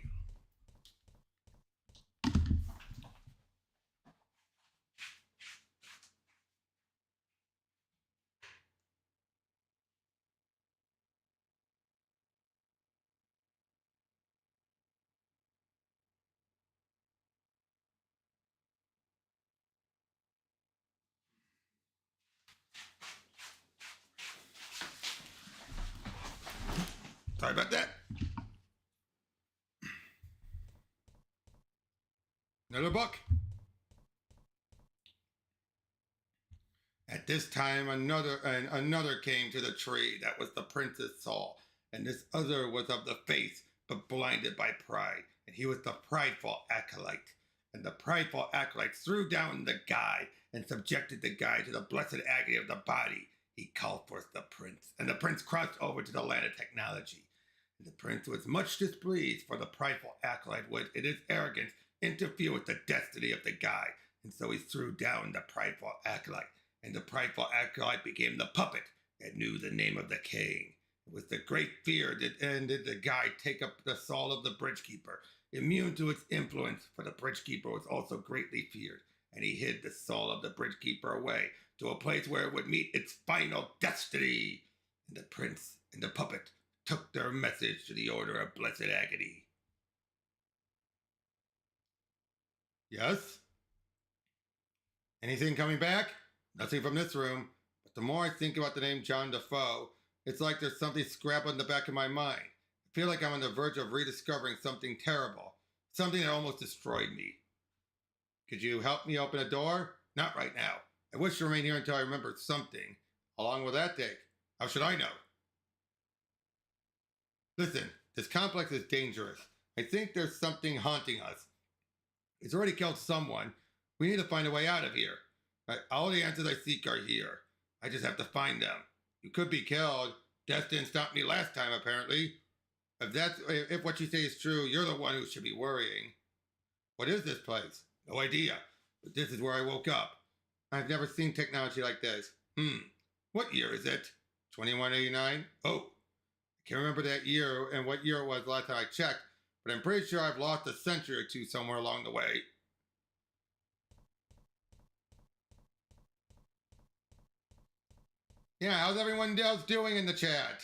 Sorry about that. Another book. At this time, another came to the tree. That was the prince's soul, and this other was of the faith, but blinded by pride. And he was the prideful acolyte. And the prideful acolyte threw down the guide and subjected the guide to the blessed agony of the body. He called forth the prince, and the prince crossed over to the land of technology. And the prince was much displeased, for the prideful acolyte would, in his arrogance, interfere with the destiny of the guide, and so he threw down the prideful acolyte. And the prideful acolyte became the puppet that knew the name of the king. It was the great fear that ended the guide take up the soul of the Bridgekeeper, immune to its influence, for the Bridgekeeper was also greatly feared, and he hid the soul of the Bridgekeeper away to a place where it would meet its final destiny. And the prince and the puppet took their message to the Order of Blessed Agony. Yes? Anything coming back? Nothing from this room, but the more I think about the name John Defoe, it's like there's something scrappled in the back of my mind. I feel like I'm on the verge of rediscovering something terrible, something that almost destroyed me. Could you help me open a door? Not right now. I wish to remain here until I remember something. How long will that take? How should I know? Listen, this complex is dangerous. I think there's something haunting us. It's already killed someone. We need to find a way out of here. All the answers I seek are here. I just have to find them. You could be killed. Death didn't stop me last time, apparently. If what you say is true, you're the one who should be worrying. What is this place? No idea. But this is where I woke up. I've never seen technology like this. What year is it? 2189? Oh, I can't remember that year and what year it was last time I checked, but I'm pretty sure I've lost a century or two somewhere along the way. Yeah, how's everyone else doing in the chat?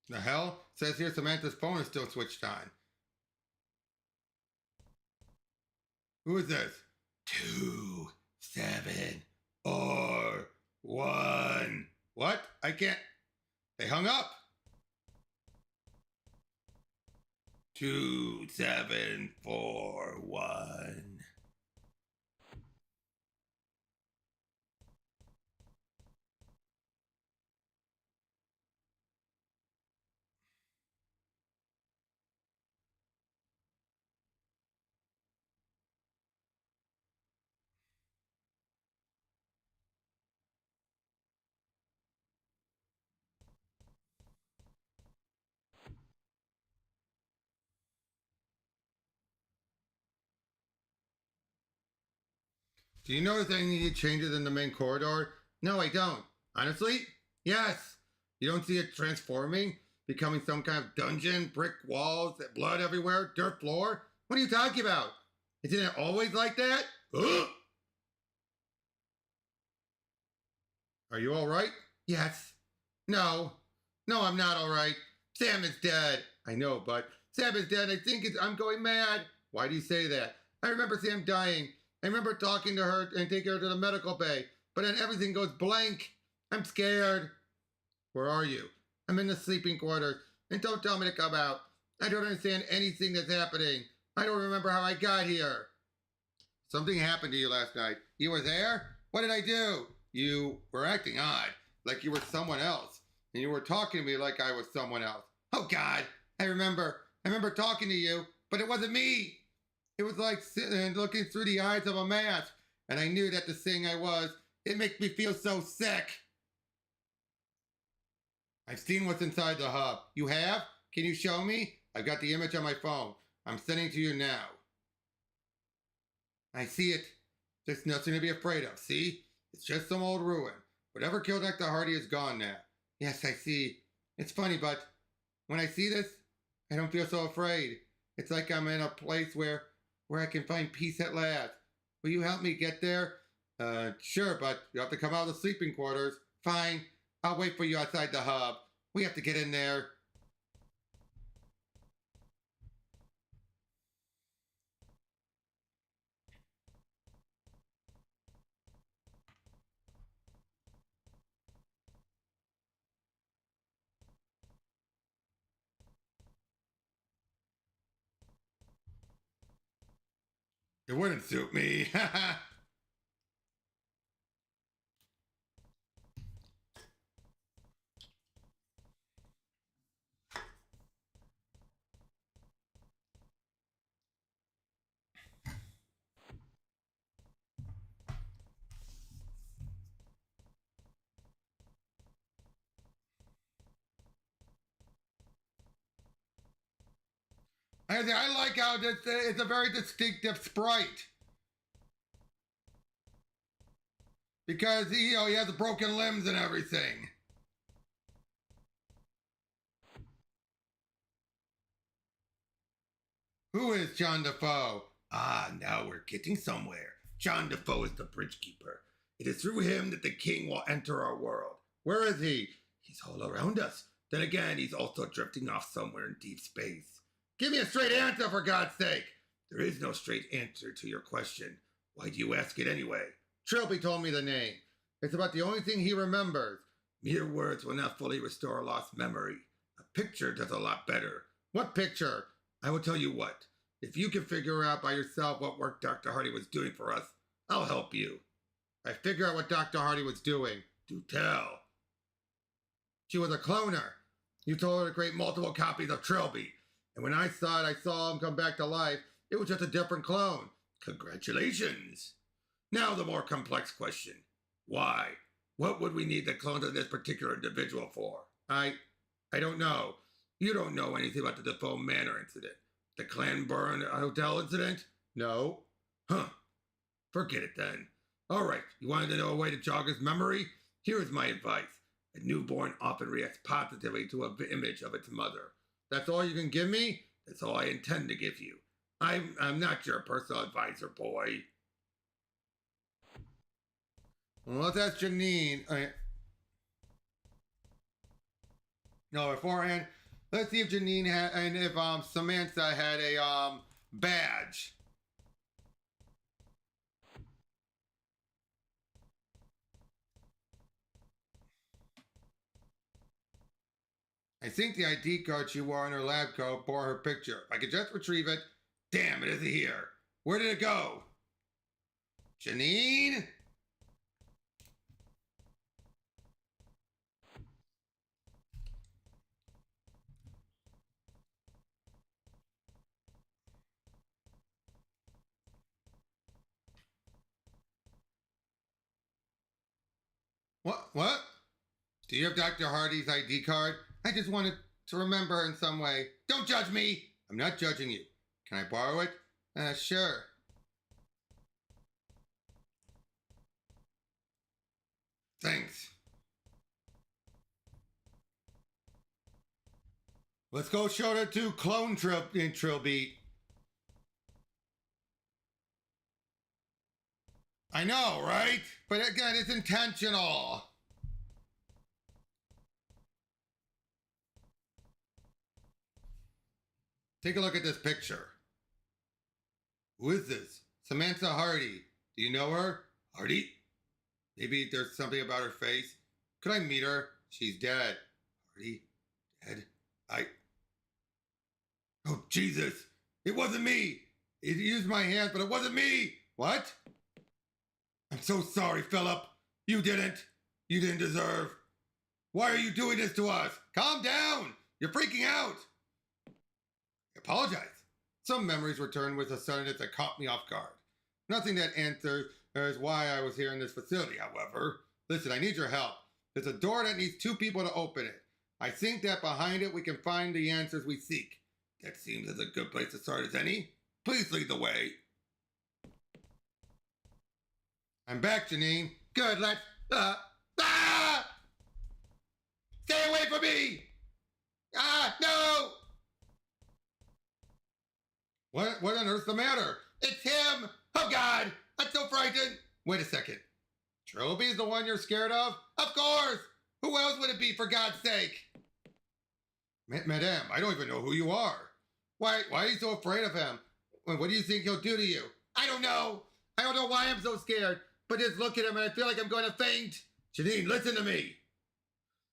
The hell? Says here Samantha's phone is still switched on. Who is this? 2, 7, or 1. What? I can't. They hung up. 2, 7, 4, 1. Do you notice any changes in the main corridor? No, I don't. Honestly? Yes. You don't see it transforming? Becoming some kind of dungeon? Brick walls? Blood everywhere? Dirt floor? What are you talking about? Isn't it always like that? Ugh! Are you alright? Yes. No. No, I'm not alright. Sam is dead. I know, but Sam is dead. I'm going mad. Why do you say that? I remember Sam dying. I remember talking to her and taking her to the medical bay, but then everything goes blank. I'm scared. Where are you? I'm in the sleeping quarters, and don't tell me to come out. I don't understand anything that's happening. I don't remember how I got here. Something happened to you last night. You were there? What did I do? You were acting odd, like you were someone else, and you were talking to me like I was someone else. Oh God, I remember talking to you, but it wasn't me. It was like looking through the eyes of a mask, and I knew that the thing I was, it makes me feel so sick. I've seen what's inside the hub. You have? Can you show me? I've got the image on my phone. I'm sending it to you now. I see it. There's nothing to be afraid of, see? It's just some old ruin. Whatever killed Dr. Hardy is gone now. Yes, I see. It's funny, but when I see this, I don't feel so afraid. It's like I'm in a place where I can find peace at last. Will you help me get there? Sure, but you have to come out of the sleeping quarters. Fine. I'll wait for you outside the hub. We have to get in there. It wouldn't suit me. I like how it's a very distinctive sprite. Because, he has broken limbs and everything. Who is John Defoe? Ah, now we're getting somewhere. John Defoe is the bridge keeper. It is through him that the king will enter our world. Where is he? He's all around us. Then again, he's also drifting off somewhere in deep space. Give me a straight answer, for God's sake! There is no straight answer to your question. Why do you ask it anyway? Trilby told me the name. It's about the only thing he remembers. Mere words will not fully restore a lost memory. A picture does a lot better. What picture? I will tell you what. If you can figure out by yourself what work Dr. Hardy was doing for us, I'll help you. I figure out what Dr. Hardy was doing. Do tell. She was a cloner. You told her to create multiple copies of Trilby. And when I saw him come back to life. It was just a different clone. Congratulations. Now the more complex question. Why? What would we need the clones of this particular individual for? I don't know. You don't know anything about the Defoe Manor incident. The Clanburn Hotel incident? No. Huh. Forget it then. All right, you wanted to know a way to jog his memory? Here is my advice. A newborn often reacts positively to an image of its mother. That's all you can give me? That's all I intend to give you. I'm not your personal advisor, boy. Well, let's ask Janine. No, beforehand, let's see if Janine had, and if Samantha had a badge. I think the ID card she wore in her lab coat bore her picture. If I could just retrieve it. Damn, it isn't here. Where did it go? Janine? What? Do you have Dr. Hardy's ID card? I just wanted to remember her in some way. Don't judge me! I'm not judging you. Can I borrow it? Sure. Thanks. Let's go show it to Clone Trilby. I know, right? But again, it's intentional. Take a look at this picture. Who is this? Samantha Hardy. Do you know her? Hardy? Maybe there's something about her face. Could I meet her? She's dead. Hardy? Dead? Oh, Jesus. It wasn't me. It used my hand, but it wasn't me. What? I'm so sorry, Philip. You didn't. You didn't deserve. Why are you doing this to us? Calm down. You're freaking out. I apologize. Some memories returned with a suddenness that caught me off guard. Nothing that answers why I was here in this facility, however. Listen, I need your help. There's a door that needs 2 people to open it. I think that behind it we can find the answers we seek. That seems as a good place to start as any. Please lead the way. I'm back, Janine. Good, let's... Stay away from me! No! What on earth's the matter? It's him! Oh, God! I'm so frightened! Wait a second. Trilby's the one you're scared of? Of course! Who else would it be, for God's sake? Madame, I don't even know who you are. Why are you so afraid of him? What do you think he'll do to you? I don't know. I don't know why I'm so scared, but just look at him and I feel like I'm going to faint. Janine, listen to me.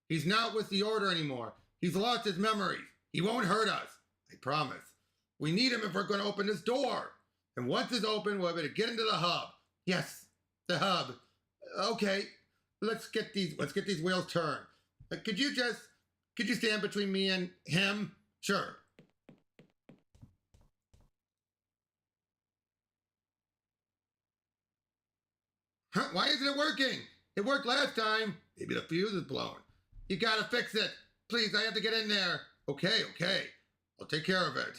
He's not with the Order anymore. He's lost his memories. He won't hurt us. I promise. We need him if we're going to open this door. And once it's open, we'll be able to get into the hub. Yes, the hub. Okay, let's get these wheels turned. Could you stand between me and him? Sure. Huh, why isn't it working? It worked last time. Maybe the fuse is blown. You gotta fix it. Please, I have to get in there. Okay. I'll take care of it.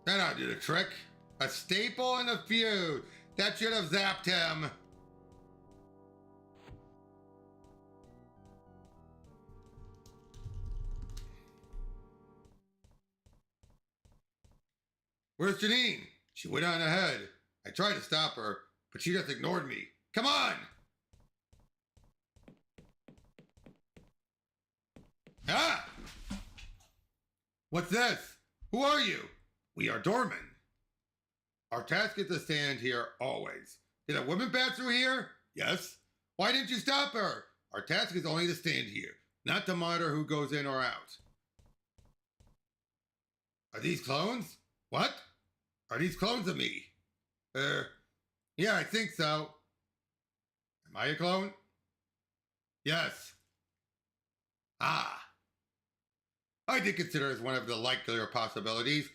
That ought to do the trick. A staple and a fuse. That should have zapped him. Where's Janine? She went on ahead. I tried to stop her, but she just ignored me. Come on! Ah! What's this? Who are you? We are doormen. Our task is to stand here always. Did a woman pass through here? Yes. Why didn't you stop her? Our task is only to stand here, not to monitor who goes in or out. Are these clones? What? Are these clones of me? Yeah, I think so. Am I a clone? Yes. Ah. I did consider it as one of the likelier possibilities.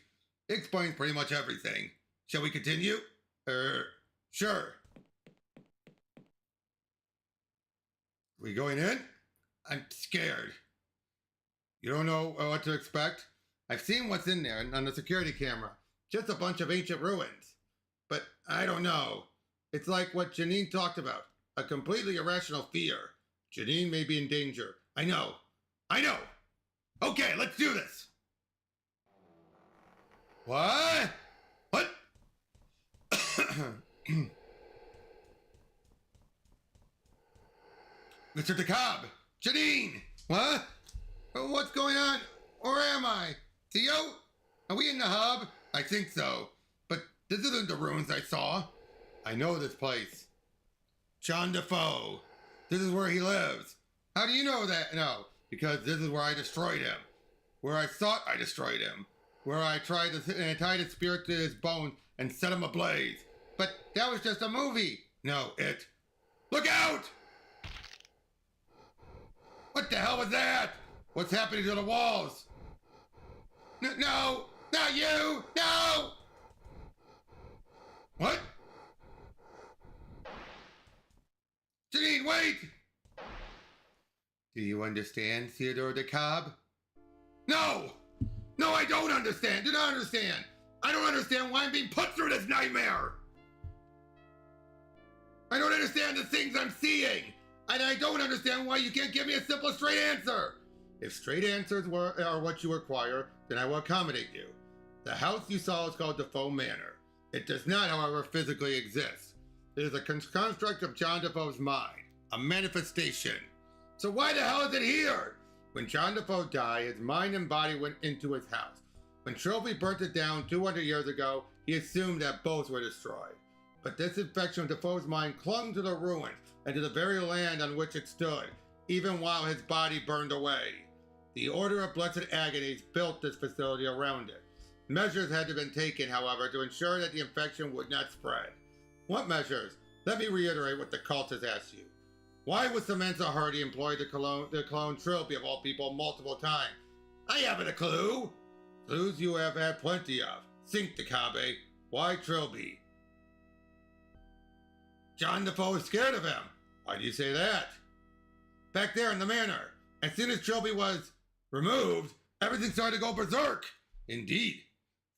It explains pretty much everything. Shall we continue? Sure. We going in? I'm scared. You don't know what to expect? I've seen what's in there on the security camera. Just a bunch of ancient ruins. But I don't know. It's like what Janine talked about. A completely irrational fear. Janine may be in danger. I know. Okay, let's do this. What? What? Mr. DeKalb! Janine! What? What's going on? Where am I? Theo? Are we in the hub? I think so. But this isn't the ruins I saw. I know this place. John Defoe. This is where he lives. How do you know that? No, because this is where I destroyed him. Where I thought I destroyed him. Where I tried to tie his spirit to his bones and set him ablaze. But that was just a movie. No, it. Look out! What the hell was that? What's happening to the walls? No, not you! No! What? Janine, wait! Do you understand, Theodore DeKalb? No! No, I don't understand. Do not understand. I don't understand why I'm being put through this nightmare. I don't understand the things I'm seeing. And I don't understand why you can't give me a simple straight answer. If straight answers are what you require, then I will accommodate you. The house you saw is called Defoe Manor. It does not, however, physically exist. It is a construct of John Defoe's mind, a manifestation. So why the hell is it here? When John Defoe died, his mind and body went into his house. When Trophy burnt it down 200 years ago, he assumed that both were destroyed. But this infection of Defoe's mind clung to the ruins and to the very land on which it stood, even while his body burned away. The Order of Blessed Agonies built this facility around it. Measures had to be taken, however, to ensure that the infection would not spread. What measures? Let me reiterate what the cult has asked you. Why was Samantha Hardy employed to clone Trilby of all people multiple times? I haven't a clue. Clues you have had plenty of. Think, Takabe. Why Trilby? John Defoe is scared of him. Why do you say that? Back there in the manor, as soon as Trilby was removed, everything started to go berserk. Indeed.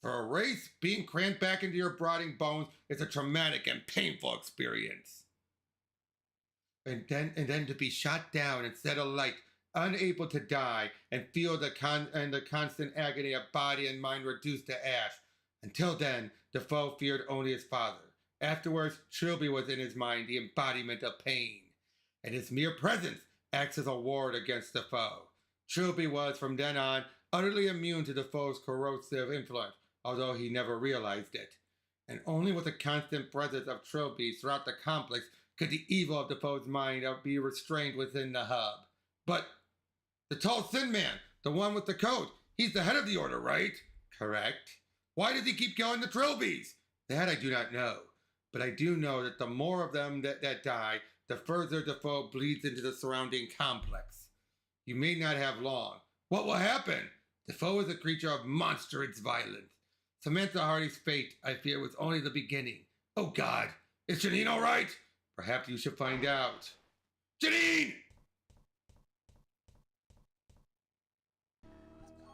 For a race, being cramped back into your rotting bones is a traumatic and painful experience. And then to be shot down and set alight, unable to die, and feel the constant agony of body and mind reduced to ash. Until then, Defoe feared only his father. Afterwards, Trilby was in his mind the embodiment of pain, and his mere presence acts as a ward against Defoe. Trilby was, from then on, utterly immune to Defoe's corrosive influence, although he never realized it. And only with the constant presence of Trilby throughout the complex could the evil of Defoe's mind be restrained within the hub. But the tall thin man, the one with the coat, he's the head of the order, right? Correct. Why does he keep killing the Trilbys? That I do not know. But I do know that the more of them that die, the further Defoe bleeds into the surrounding complex. You may not have long. What will happen? Defoe is a creature of monstrous violence. Samantha Hardy's fate, I fear, was only the beginning. Oh God, is Janine all right? Perhaps you should find out. Janine!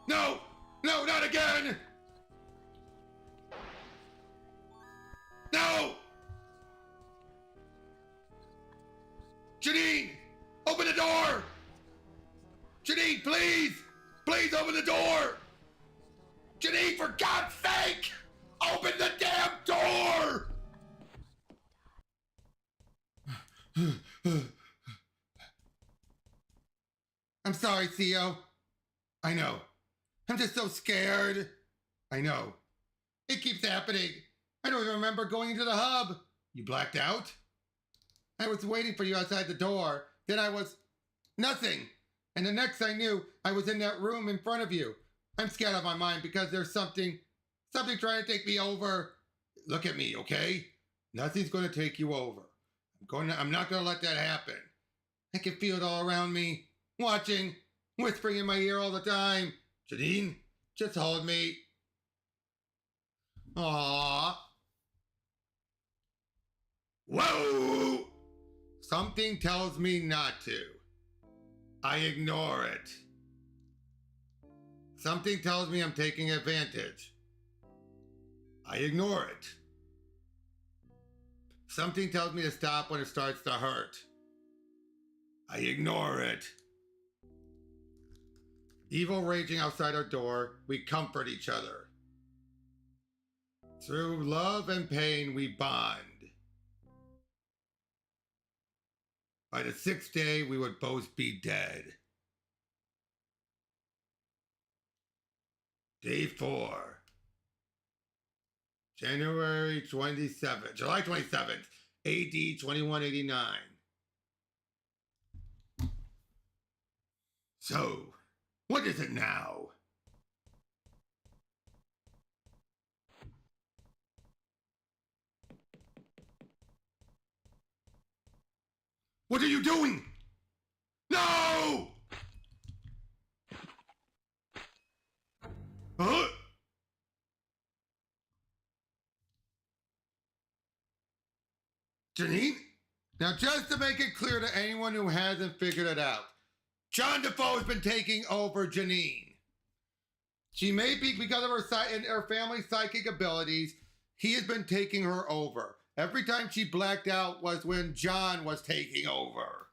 No! No, not again! No! Janine! Open the door! Janine, please! Please open the door! Janine, for God's sake! Open the damn door! I'm sorry, Theo. I know. I'm just so scared. I know. It keeps happening. I don't even remember going into the hub. You blacked out? I was waiting for you outside the door. Then I was... nothing. And the next I knew, I was in that room in front of you. I'm scared out of my mind because there's something trying to take me over. Look at me, okay? Nothing's going to take you over. I'm not going to let that happen. I can feel it all around me, watching, whispering in my ear all the time. Janine, just hold me. Aww. Whoa! Something tells me not to. I ignore it. Something tells me I'm taking advantage. I ignore it. Something tells me to stop when it starts to hurt. I ignore it. Evil raging outside our door, we comfort each other. Through love and pain, we bond. By the 6th day, we would both be dead. Day 4. July 27th, AD 2189. So, what is it now? What are you doing? No! Huh? Janine? Now, just to make it clear to anyone who hasn't figured it out, John Defoe has been taking over Janine. She may be, because of her family's psychic abilities, he has been taking her over. Every time she blacked out was when John was taking over.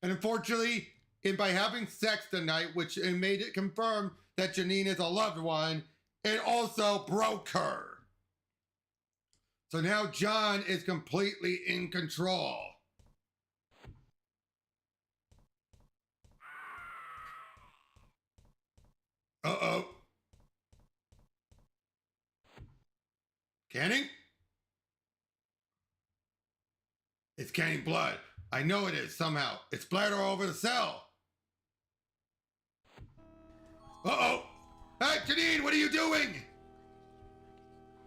And unfortunately, by having sex tonight, which made it confirm that Janine is a loved one, it also broke her. So now John is completely in control. Uh-oh. Canning? It's canning blood. I know it is somehow. It's splattered all over the cell. Uh-oh. Hey, Janine, what are you doing?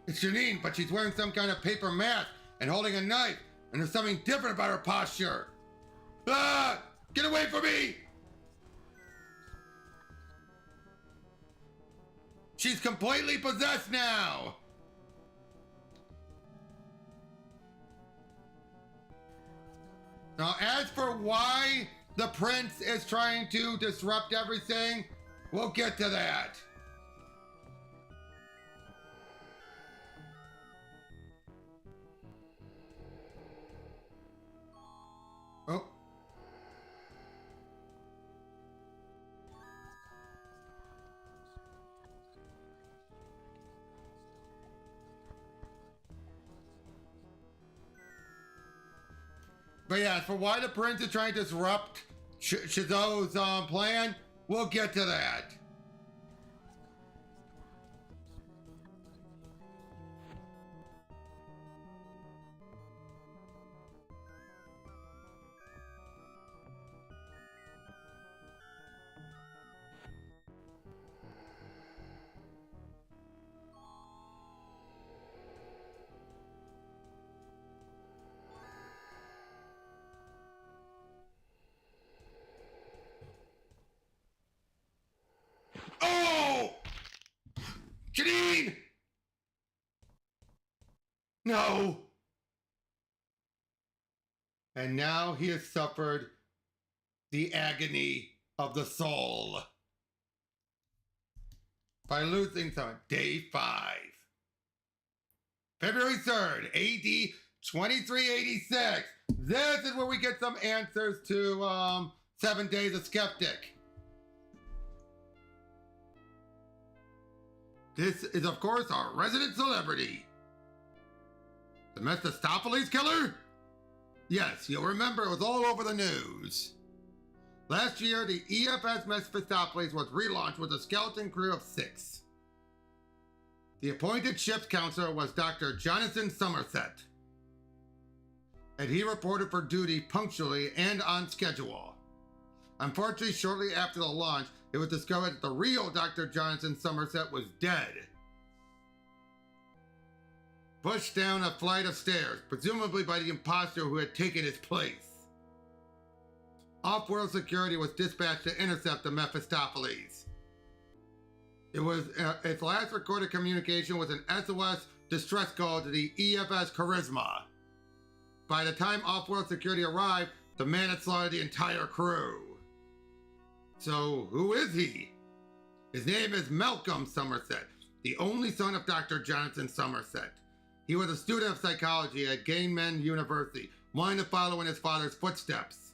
It's Janine, but she's wearing some kind of paper mask and holding a knife, and there's something different about her posture. Ah! Get away from me! She's completely possessed now! Now, as for why the prince is trying to disrupt everything, we'll get to that. Oh. But yeah, for why the prince is trying to disrupt Chzo's plan, we'll get to that. Oh! Janine! No! And now he has suffered the agony of the soul by losing someone. Day 5. February 3rd, AD 2386. This is where we get some answers to 7 Days of Skeptic. This is, of course, our resident celebrity. The Mephistopheles killer? Yes, you'll remember it was all over the news. Last year, the EFS Mephistopheles was relaunched with a skeleton crew of 6. The appointed ship's counselor was Dr. Jonathan Somerset, and he reported for duty punctually and on schedule. Unfortunately, shortly after the launch, it was discovered that the real Dr. Jonathan Somerset was dead. Pushed down a flight of stairs, presumably by the imposter who had taken his place. Off-world security was dispatched to intercept the Mephistopheles. Its last recorded communication was an SOS distress call to the EFS Charisma. By the time off-world security arrived, the man had slaughtered the entire crew. So, who is he? His name is Malcolm Somerset, the only son of Dr. Jonathan Somerset. He was a student of psychology at Gaiman University, wanting to follow in his father's footsteps.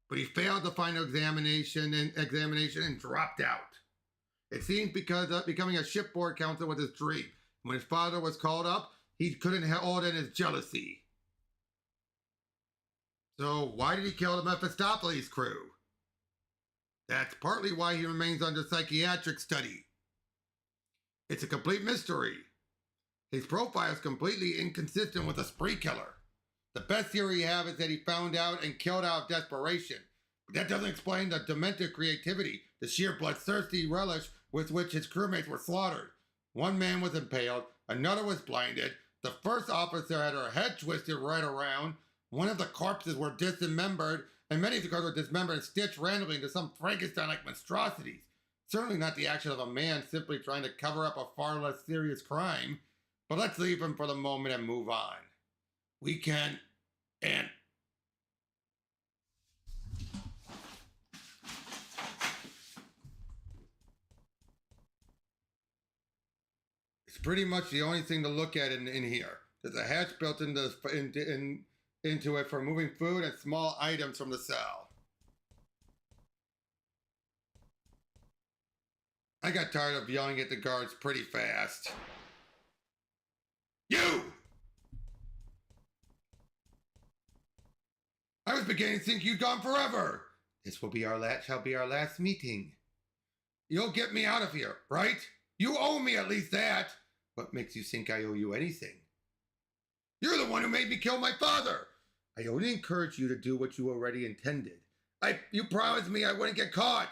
But he failed the final examination and dropped out. It seems because becoming a shipboard counselor was his dream. When his father was called up, he couldn't hold in his jealousy. So why did he kill the Mephistopheles crew? That's partly why he remains under psychiatric study. It's a complete mystery. His profile is completely inconsistent with a spree killer. The best theory you have is that he found out and killed out of desperation. But that doesn't explain the demented creativity, the sheer bloodthirsty relish with which his crewmates were slaughtered. One man was impaled, another was blinded, the first officer had her head twisted right around, one of the corpses were dismembered, and many of the corpses were dismembered and stitched randomly into some Frankenstein-like monstrosities. Certainly not the action of a man simply trying to cover up a far less serious crime. But let's leave him for the moment and move on. We can, and... It's pretty much the only thing to look at in here. There's a hatch built into it for moving food and small items from the cell. I got tired of yelling at the guards pretty fast. You! I was beginning to think you'd gone forever. This shall be our last meeting. You'll get me out of here, right? You owe me at least that. What makes you think I owe you anything? You're the one who made me kill my father. I only encouraged you to do what you already intended. You promised me I wouldn't get caught.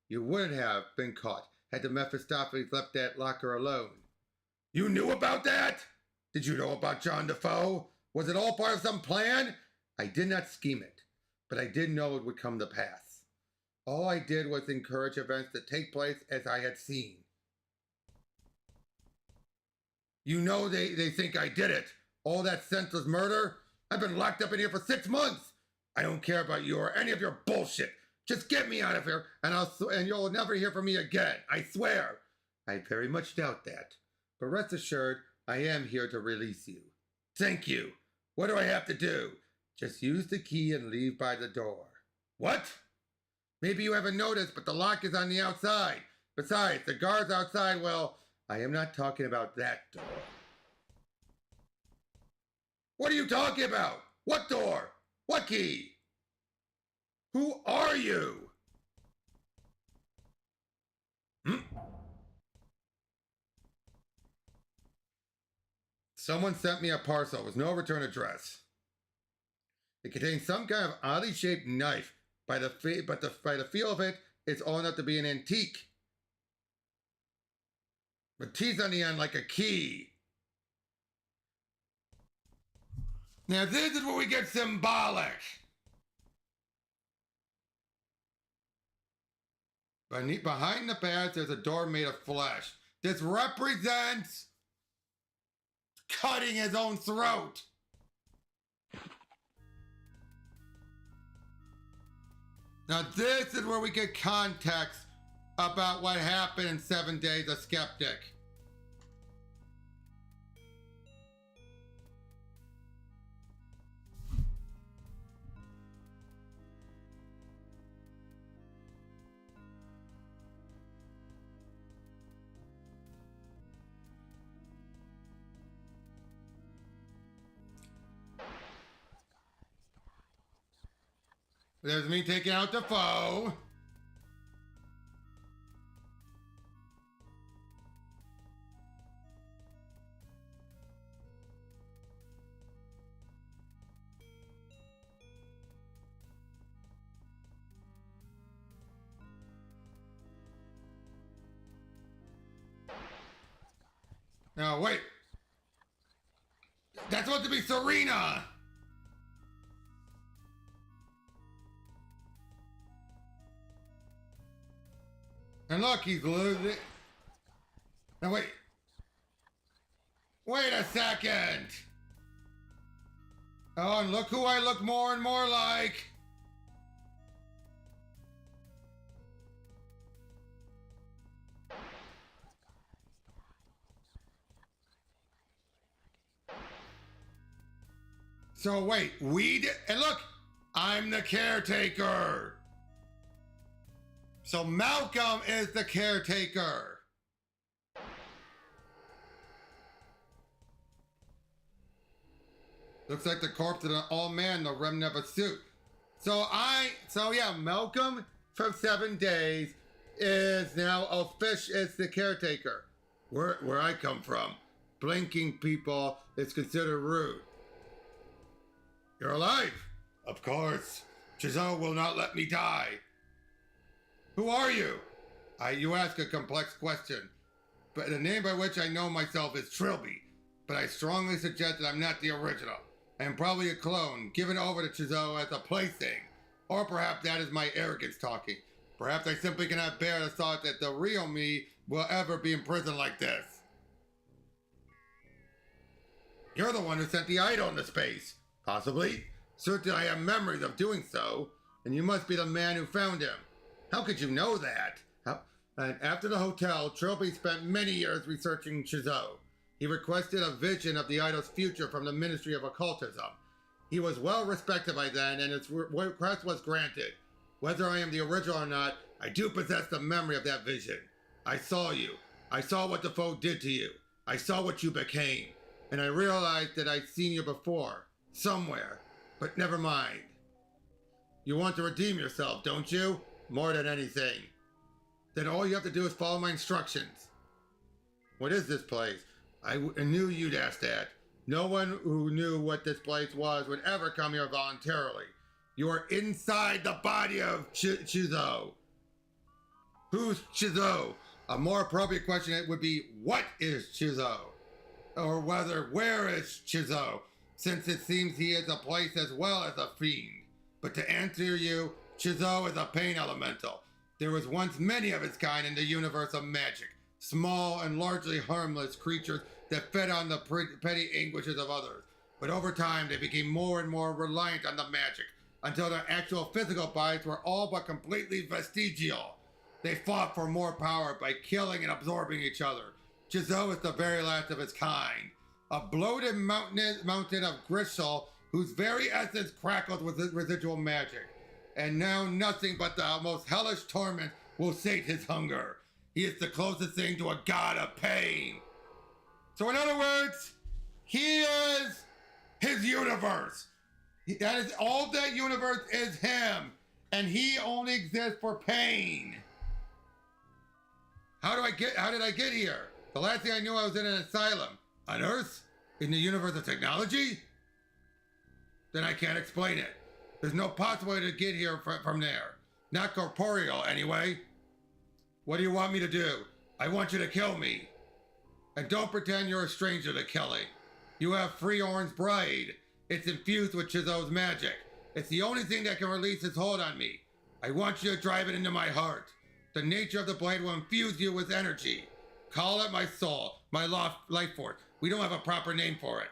You wouldn't have been caught had the Mephistopheles left that locker alone. You knew about that? Did you know about John Defoe? Was it all part of some plan? I did not scheme it, but I did know it would come to pass. All I did was encourage events to take place as I had seen. You know they think I did it. All that senseless murder? I've been locked up in here for 6 months. I don't care about you or any of your bullshit. Just get me out of here and you'll never hear from me again. I swear. I very much doubt that. But rest assured, I am here to release you. Thank you. What do I have to do? Just use the key and leave by the door. What? Maybe you haven't noticed, but the lock is on the outside. Besides, the guards outside, well, I am not talking about that door. What are you talking about? What door? What key? Who are you? Someone sent me a parcel with no return address. It contains some kind of oddly shaped knife. By the feel of it, it's old enough to be an antique. With teeth on the end like a key. Now this is where we get symbolic. Behind the badge, there's a door made of flesh. This represents cutting his own throat. Now this is where we get context about what happened in 7 Days a Skeptic. There's me taking out the foe. No, wait. That's supposed to be Serena! And look, he's losing. Now wait. Wait a second! Oh, and look who I look more and more like! So wait, and look, I'm the caretaker. So Malcolm is the caretaker. Looks like the corpse of an old man, the remnant of a suit. So yeah, Malcolm from 7 Days is now is the caretaker. Where I come from, blinking people is considered rude. You're alive? Of course. Chzo will not let me die. Who are you? You ask a complex question, but the name by which I know myself is Trilby, but I strongly suggest that I'm not the original. I am probably a clone, given over to Chzo as a plaything. Or perhaps that is my arrogance talking. Perhaps I simply cannot bear the thought that the real me will ever be in prison like this. You're the one who sent the idol into space. Possibly. Certainly I have memories of doing so, and you must be the man who found him. How could you know that? And after the hotel, Trilby spent many years researching Chzo. He requested a vision of the idol's future from the Ministry of Occultism. He was well respected by then, and his request was granted. Whether I am the original or not, I do possess the memory of that vision. I saw you. I saw what the foe did to you. I saw what you became. And I realized that I'd seen you before. Somewhere. But never mind. You want to redeem yourself, don't you? More than anything. Then all you have to do is follow my instructions. What is this place? I knew you'd ask that. No one who knew what this place was would ever come here voluntarily. You are inside the body of Chzo. Who's Chzo? A more appropriate question would be, what is Chzo? Or where is Chzo? Since it seems he is a place as well as a fiend. But to answer you, Chzo is a pain elemental. There was once many of its kind in the universe of magic. Small and largely harmless creatures that fed on the petty anguishes of others. But over time, they became more and more reliant on the magic, until their actual physical bodies were all but completely vestigial. They fought for more power by killing and absorbing each other. Chzo is the very last of its kind. A bloated mountain of gristle whose very essence crackled with residual magic. And now nothing but the most hellish torment will sate his hunger. He is the closest thing to a god of pain. So in other words, he is his universe. That is all that universe is him. And he only exists for pain. How did I get here? The last thing I knew I was in an asylum. On Earth? In the universe of technology? Then I can't explain it. There's no possible way to get here from there. Not corporeal, anyway. What do you want me to do? I want you to kill me. And don't pretend you're a stranger to killing. You have Freeorn's Bride. It's infused with Chzo's magic. It's the only thing that can release its hold on me. I want you to drive it into my heart. The nature of the blade will infuse you with energy. Call it my soul, my life force. We don't have a proper name for it.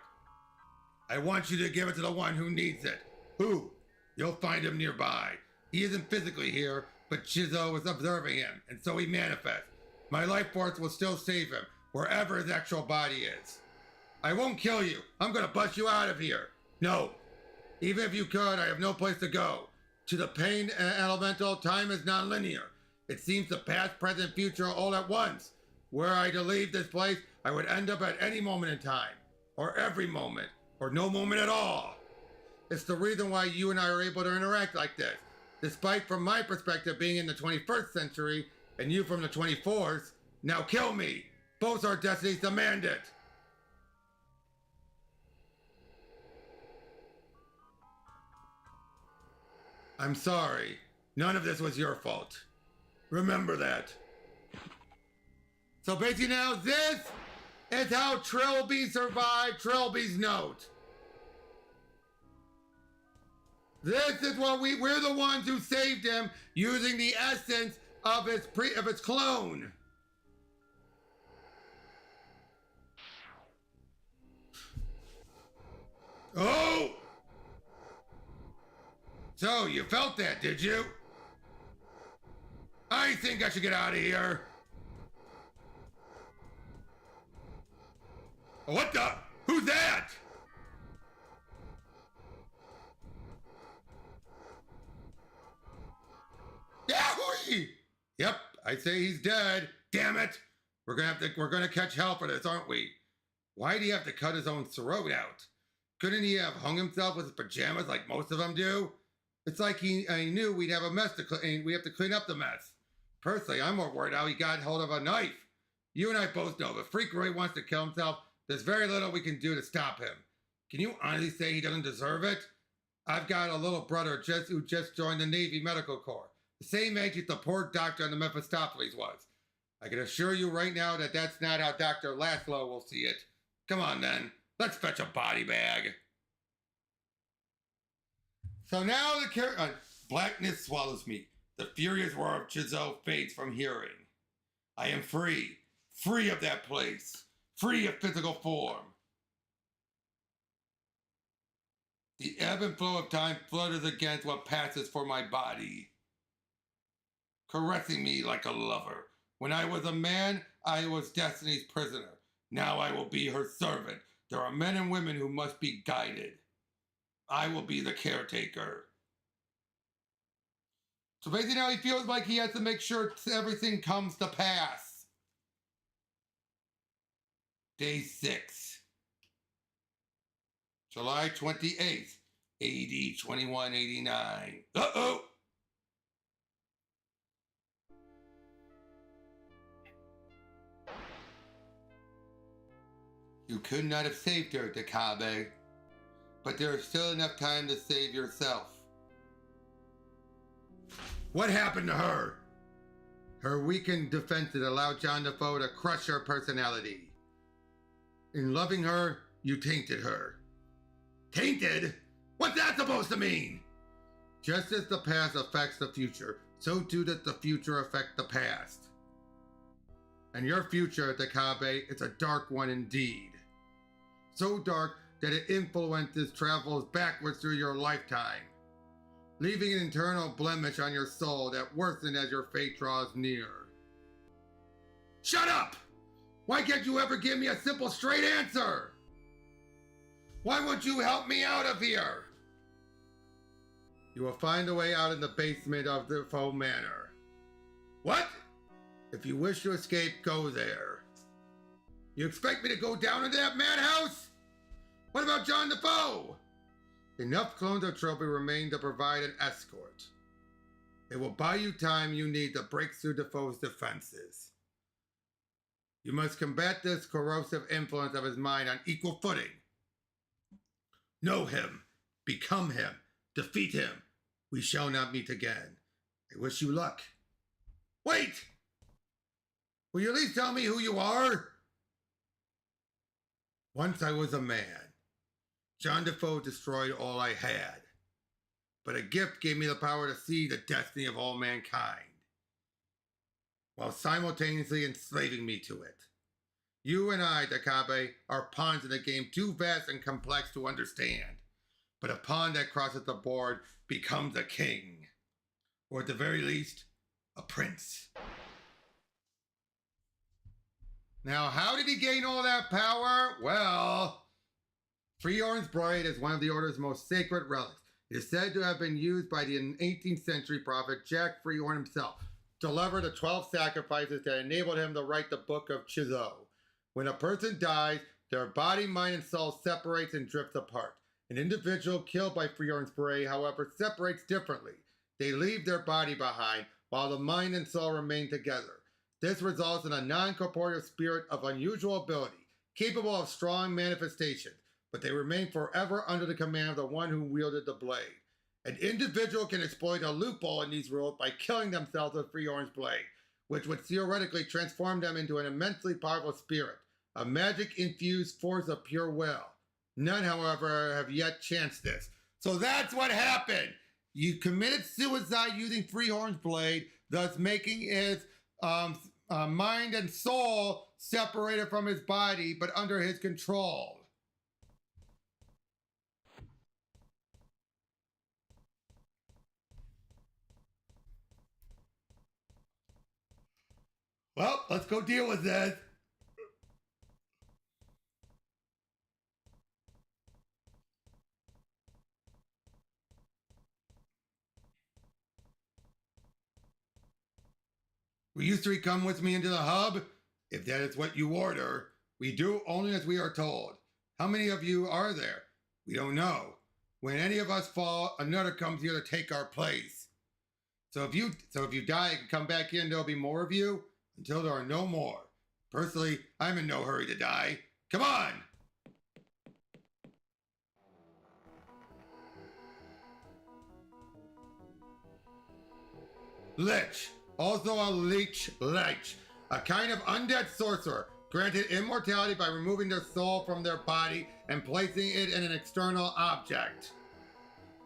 I want you to give it to the one who needs it. Who? You'll find him nearby. He isn't physically here, but Chzo is observing him, and so he manifests. My life force will still save him, wherever his actual body is. I won't kill you. I'm gonna bust you out of here. No. Even if you could, I have no place to go. To the pain elemental, time is non-linear. It seems the past, present, future are all at once. Were I to leave this place, I would end up at any moment in time. Or every moment. Or no moment at all. It's the reason why you and I are able to interact like this. Despite, from my perspective, being in the 21st century, and you from the 24th, now kill me. Both our destinies demand it. I'm sorry. None of this was your fault. Remember that. So basically now this It's how Trilby survived Trilby's note. This is what we're the ones who saved him using the essence of its clone. Oh! So, you felt that, did you? I think I should get out of here. What the? Who's that? Yahoo! Yep, I'd say he's dead. Damn it! We're gonna catch hell for this, aren't we? Why'd he have to cut his own throat out? Couldn't he have hung himself with his pajamas like most of them do? It's like he knew we'd have a mess to clean. We have to clean up the mess. Personally, I'm more worried how he got hold of a knife. You and I both know if a freak really wants to kill himself, there's very little we can do to stop him. Can you honestly say he doesn't deserve it? I've got a little brother who just joined the Navy Medical Corps, the same age as the poor doctor on the Mephistopheles was. I can assure you right now that that's not how Dr. Laszlo will see it. Come on then, let's fetch a body bag. So now the blackness swallows me. The furious roar of Chzo fades from hearing. I am free, free of that place, free of physical form. The ebb and flow of time flutters against what passes for my body, caressing me like a lover. When I was a man, I was Destiny's prisoner. Now I will be her servant. There are men and women who must be guided. I will be the caretaker. So basically now he feels like he has to make sure everything comes to pass. Day 6. July 28th, AD 2189. Uh-oh! You could not have saved her, Takabe. But there is still enough time to save yourself. What happened to her? Her weakened defenses allowed John Defoe to crush her personality. In loving her, you tainted her. Tainted? What's that supposed to mean? Just as the past affects the future, so too does the future affect the past. And your future, Takabe, is a dark one indeed. So dark that it influences travels backwards through your lifetime, leaving an internal blemish on your soul that worsens as your fate draws near. Shut up! Why can't you ever give me a simple, straight answer? Why won't you help me out of here? You will find a way out in the basement of the Defoe Manor. What? If you wish to escape, go there. You expect me to go down into that madhouse? What about John Defoe? Enough clones of Trophy remain to provide an escort. It will buy you time you need to break through Defoe's defenses. You must combat this corrosive influence of his mind on equal footing. Know him, become him, defeat him. We shall not meet again. I wish you luck. Wait! Will you at least tell me who you are? Once I was a man. John Defoe destroyed all I had. But a gift gave me the power to see the destiny of all mankind, while simultaneously enslaving me to it. You and I, Takabe, are pawns in a game too vast and complex to understand. But a pawn that crosses the board becomes a king. Or at the very least, a prince. Now, how did he gain all that power? Well, Freeorn's Bride is one of the Order's most sacred relics. It is said to have been used by the 18th century prophet Jack Freeorn himself to deliver the 12 sacrifices that enabled him to write the Book of Chzo. When a person dies, their body, mind, and soul separates and drifts apart. An individual killed by Freeorn's Bride, however, separates differently. They leave their body behind, while the mind and soul remain together. This results in a non-corporeal spirit of unusual ability, capable of strong manifestations, but they remain forever under the command of the one who wielded the blade. An individual can exploit a loophole in these rules by killing themselves with Freeorn's blade, which would theoretically transform them into an immensely powerful spirit. a magic-infused force of pure will. None, however, have yet chanced this. So that's what happened. You committed suicide using Freehorn's blade, thus making his mind and soul separated from his body, but under his control. Well, let's go deal with this. Will you three come with me into the hub? If that is what you order, we do only as we are told. How many of you are there? We don't know. When any of us fall, another comes here to take our place. So if you die and come back in, there'll be more of you until there are no more. Personally, I'm in no hurry to die. Come on! Lich. Also a leech, a kind of undead sorcerer, granted immortality by removing their soul from their body and placing it in an external object.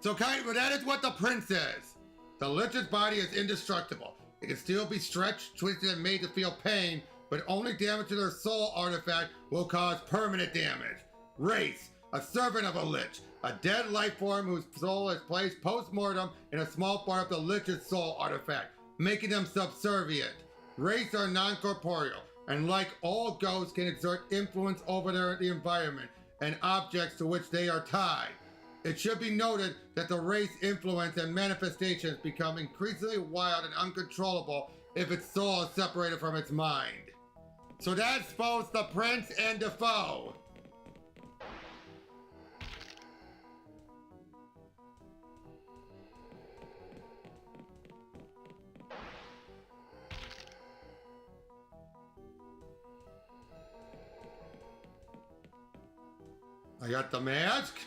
So that is what the prince is. The Lich's body is indestructible. It can still be stretched, twisted, and made to feel pain, but only damage to their soul artifact will cause permanent damage. Race, a servant of a Lich, a dead life form whose soul is placed post-mortem in a small part of the Lich's soul artifact, making them subservient. Race are non-corporeal, and like all ghosts can exert influence over the environment and objects to which they are tied. It should be noted that the race influence and manifestations become increasingly wild and uncontrollable if its soul is separated from its mind. So that's both the prince and the foe. I got the mask.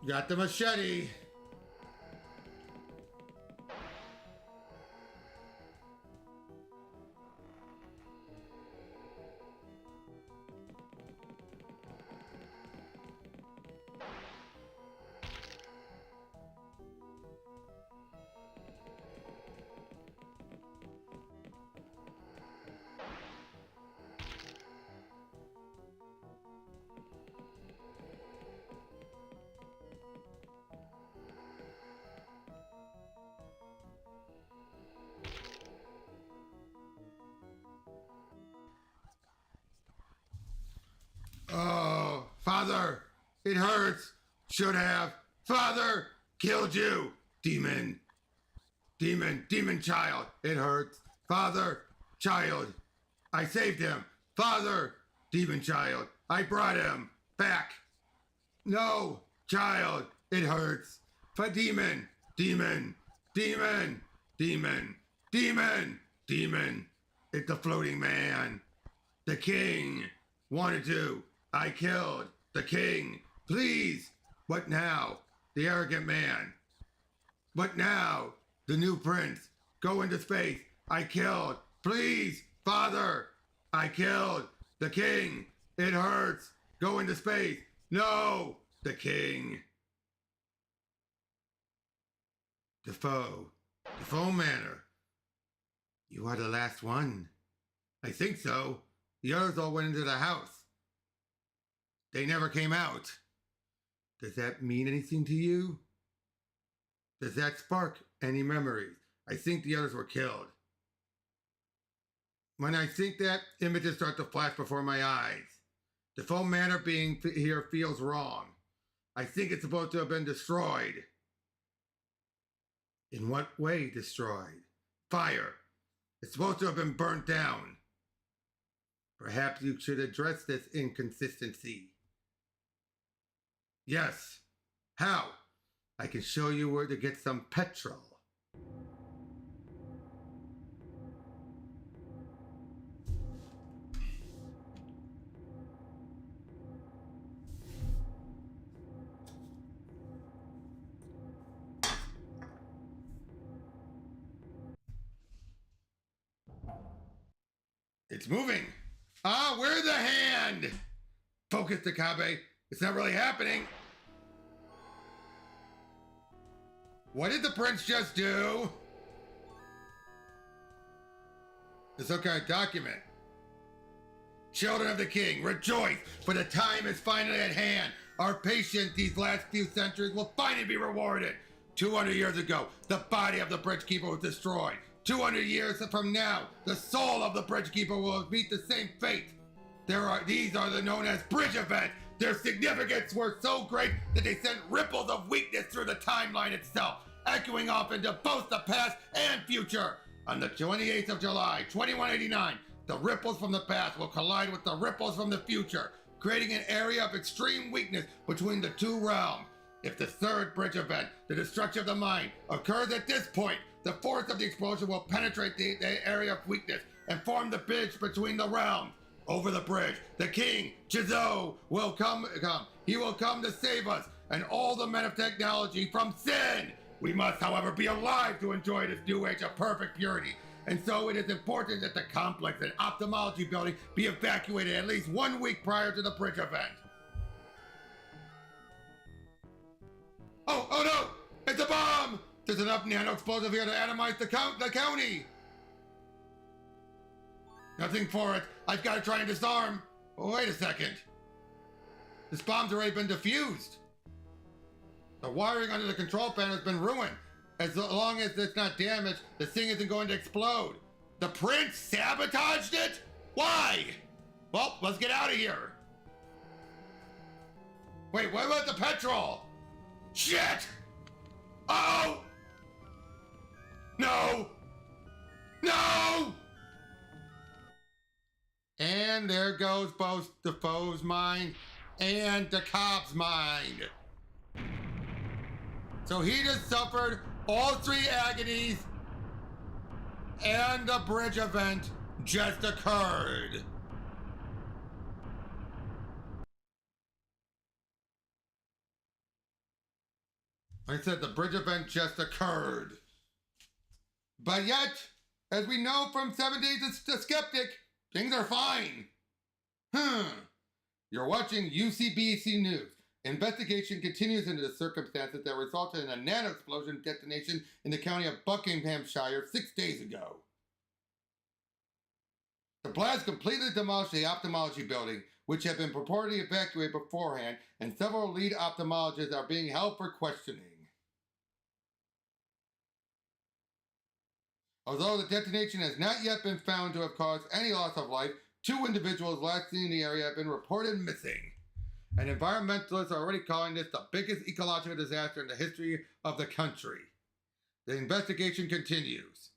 Got the machete. Oh, Father, it hurts. Should have. Father, killed you. Demon. Demon child. It hurts. Father, child. I saved him. Father, demon child. I brought him back. No, child. It hurts. Demon. It's the floating man. The king wanted to. I killed the king. Please. What now? The arrogant man. What now? The new prince. Go into space. I killed. Please, Father. I killed the king. It hurts. Go into space. No, the king. Defoe. Defoe Manor. You are the last one. I think so. The others all went into the house. They never came out. Does that mean anything to you? Does that spark any memories? I think the others were killed. When I think that, images start to flash before my eyes. Defoe Manor being here feels wrong. I think it's supposed to have been destroyed. In what way destroyed? Fire. It's supposed to have been burnt down. Perhaps you should address this inconsistency. Yes. How? I can show you where to get some petrol. It's moving. Ah, where's the hand? Focus, Takabe. It's not really happening. What did the prince just do? It's okay, document. Children of the king, rejoice, for the time is finally at hand. Our patience these last few centuries will finally be rewarded. 200 years ago, the body of the bridge keeper was destroyed. 200 years from now, the soul of the bridge keeper will meet the same fate. These are known as bridge events. Their significance were so great that they sent ripples of weakness through the timeline itself, echoing off into both the past and future. On the 28th of July, 2189, the ripples from the past will collide with the ripples from the future, creating an area of extreme weakness between the two realms. If the third bridge event, the destruction of the mind, occurs at this point, the force of the explosion will penetrate the area of weakness and form the bridge between the realms. Over the bridge, the king, Chzo, will come. He will come to save us and all the men of technology from sin. We must, however, be alive to enjoy this new age of perfect purity. And so it is important that the complex and ophthalmology building be evacuated at least 1 week prior to the bridge event. Oh no! It's a bomb! There's enough nano-explosive here to atomize the county! Nothing for it. I've got to try and disarm. Oh, wait a second. This bomb's already been defused. The wiring under the control panel has been ruined. As long as it's not damaged, the thing isn't going to explode. The prince sabotaged it? Why? Well, let's get out of here. Wait, what about the petrol? Shit! Uh-oh! No! No! And there goes both Defoe's mind and the cop's mind. So he just suffered all 3 agonies, and the bridge event just occurred. I said the bridge event just occurred. But yet, as we know from 7 Days to Skeptic, things are fine. You're watching UCBC News. Investigation continues into the circumstances that resulted in a nano-explosion detonation in the county of Buckinghamshire 6 days ago. The blast completely demolished the ophthalmology building, which had been purportedly evacuated beforehand, and several lead ophthalmologists are being held for questioning. Although the detonation has not yet been found to have caused any loss of life, 2 individuals last seen in the area have been reported missing. And environmentalists are already calling this the biggest ecological disaster in the history of the country. The investigation continues.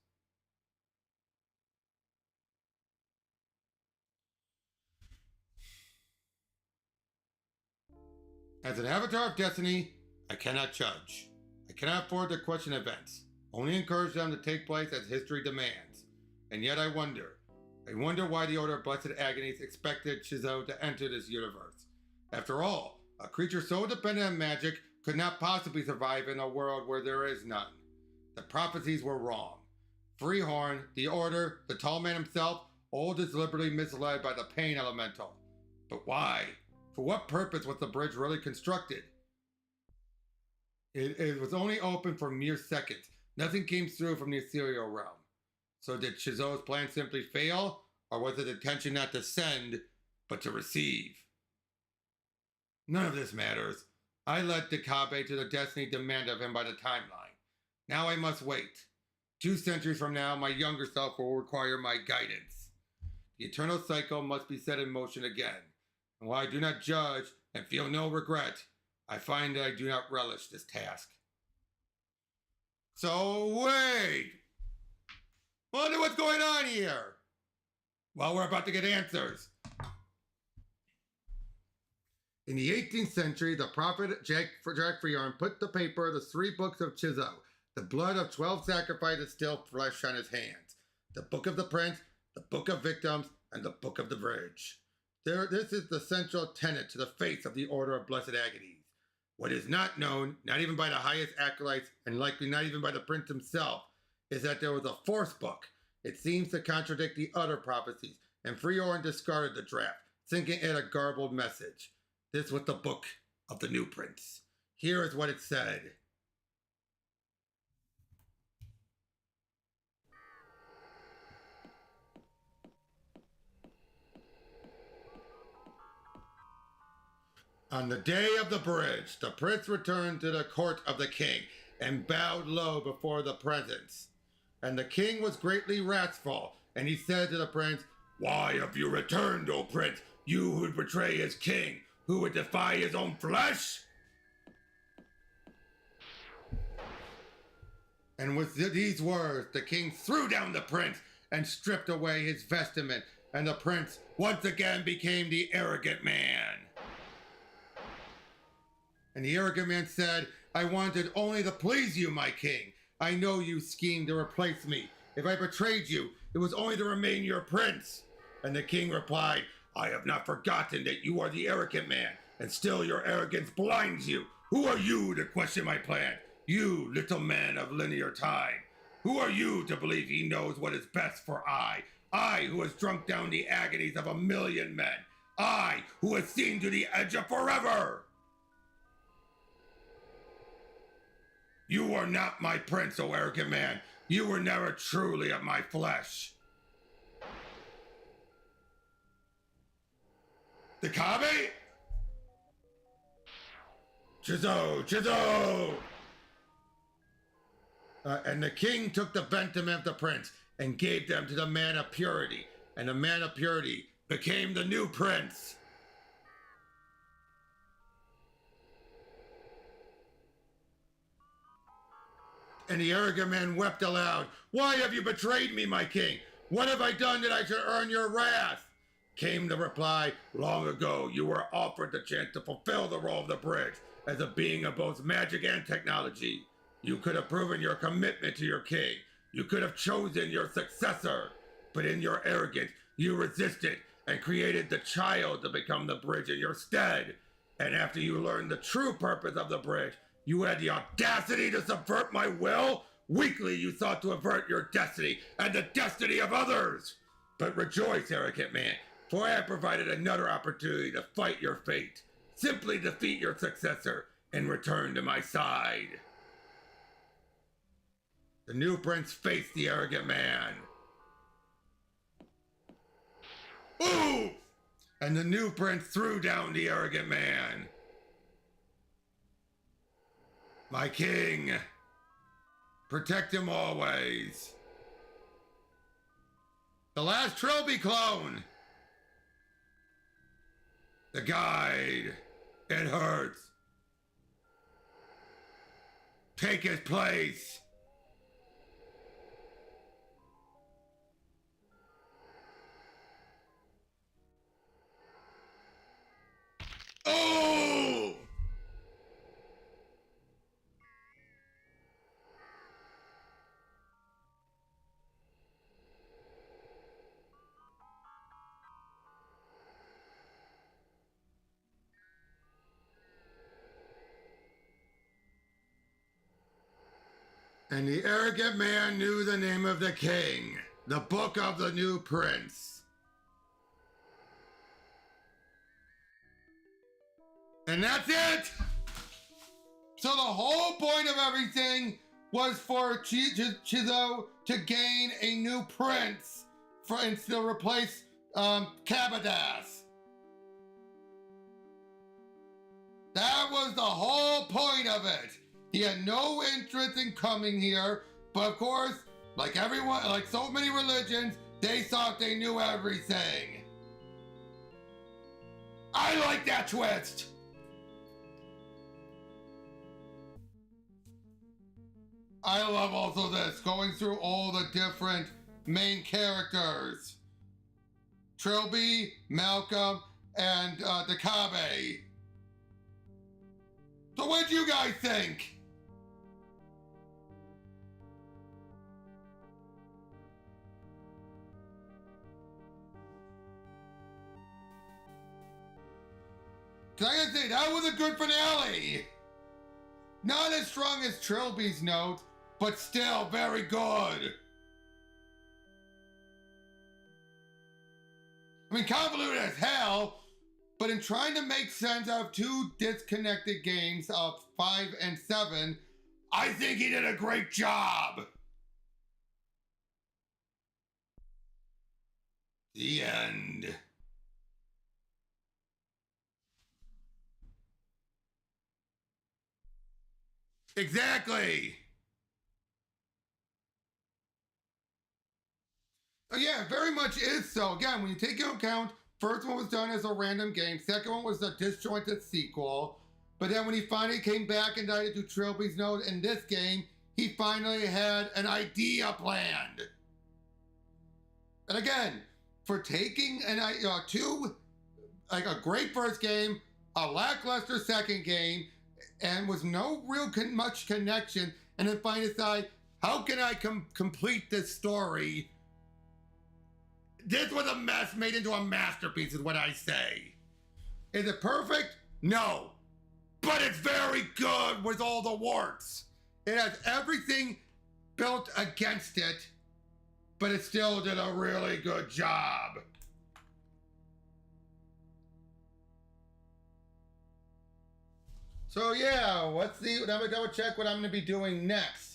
As an avatar of destiny, I cannot judge. I cannot afford to question events. Only encourage them to take place as history demands. And yet I wonder why the Order of Blessed Agonies expected Chzo to enter this universe. After all, a creature so dependent on magic could not possibly survive in a world where there is none. The prophecies were wrong. Freehorn, the Order, the Tall Man himself, Old is deliberately misled by the pain elemental. But why? For what purpose was the bridge really constructed? It was only open for mere seconds. Nothing came through from the ethereal realm. So did Chzo's plan simply fail? Or was it intention not to send, but to receive? None of this matters. I led Dakabe to the destiny demanded of him by the timeline. Now I must wait. 2 centuries from now, my younger self will require my guidance. The eternal cycle must be set in motion again. And while I do not judge and feel no regret, I find that I do not relish this task. So wait! Wonder what's going on here? Well, we're about to get answers. In the 18th century, the prophet Jack Friorn put to paper the 3 books of Chzo. The blood of 12 sacrifices still fresh on his hands. The Book of the Prince, the Book of Victims, and the Book of the Bridge. This is the central tenet to the faith of the Order of Blessed Agonies. What is not known, not even by the highest acolytes, and likely not even by the prince himself, is that there was a 4th book. It seems to contradict the other prophecies, and Friorn discarded the draft, thinking it a garbled message. This was the Book of the New Prince. Here is what it said. On the day of the bridge, the prince returned to the court of the king and bowed low before the presence. And the king was greatly wrathful, and he said to the prince, "Why have you returned, O prince, you who would betray his king, who would defy his own flesh?" And with these words, the king threw down the prince and stripped away his vestment, and the prince once again became the arrogant man. And the arrogant man said, "I wanted only to please you, my king. I know you schemed to replace me. If I betrayed you, it was only to remain your prince." And the king replied, "I have not forgotten that you are the arrogant man, and still your arrogance blinds you. Who are you to question my plan? You, little man of linear time. Who are you to believe he knows what is best for I who has drunk down the agonies of 1,000,000 men. I who has seen to the edge of forever. You are not my prince, O arrogant man. You were never truly of my flesh." Dakabe? Chzo! Chzo! And the king took the vestment of the prince and gave them to the man of purity, and the man of purity became the new prince. And the arrogant man wept aloud. "Why have you betrayed me, my king? What have I done that I should earn your wrath?" Came the reply, "Long ago you were offered the chance to fulfill the role of the bridge as a being of both magic and technology. You could have proven your commitment to your king. You could have chosen your successor. But in your arrogance, you resisted and created the child to become the bridge in your stead. And after you learned the true purpose of the bridge, you had the audacity to subvert my will? Weakly you sought to avert your destiny and the destiny of others. But rejoice, arrogant man, for I have provided another opportunity to fight your fate. Simply defeat your successor and return to my side." The new prince faced the arrogant man. Ooh! And the new prince threw down the arrogant man. "My king, protect him always." The last trilby clone. The guide. It hurts. Take his place. Oh! And the arrogant man knew the name of the king, the book of the new prince. And that's it! So the whole point of everything was for Chzo to gain a new prince and to replace Cabadas. That was the whole point of it. He had no interest in coming here, but of course, like everyone, like so many religions, they thought they knew everything. I like that twist. I love also this, going through all the different main characters. Trilby, Malcolm, and Dakabe. So what'd you guys think? Cause I gotta say, that was a good finale. Not as strong as Trilby's note, but still very good. I mean, convoluted as hell, but in trying to make sense of two disconnected games of 5 and 7, I think he did a great job. The end. Exactly. Yeah, very much is so. Again, when you take into account, first one was done as a random game, second one was a disjointed sequel, but then when he finally came back and tried to do Trilby's note in this game, he finally had an idea planned. And again, for taking a great first game, a lackluster second game, and was no real much connection, and then finally decide, how can I complete this story? This was a mess made into a masterpiece is what I say. Is it perfect? No. But it's very good with all the warts. It has everything built against it, but it still did a really good job. So yeah, I'm gonna double check what I'm gonna be doing next.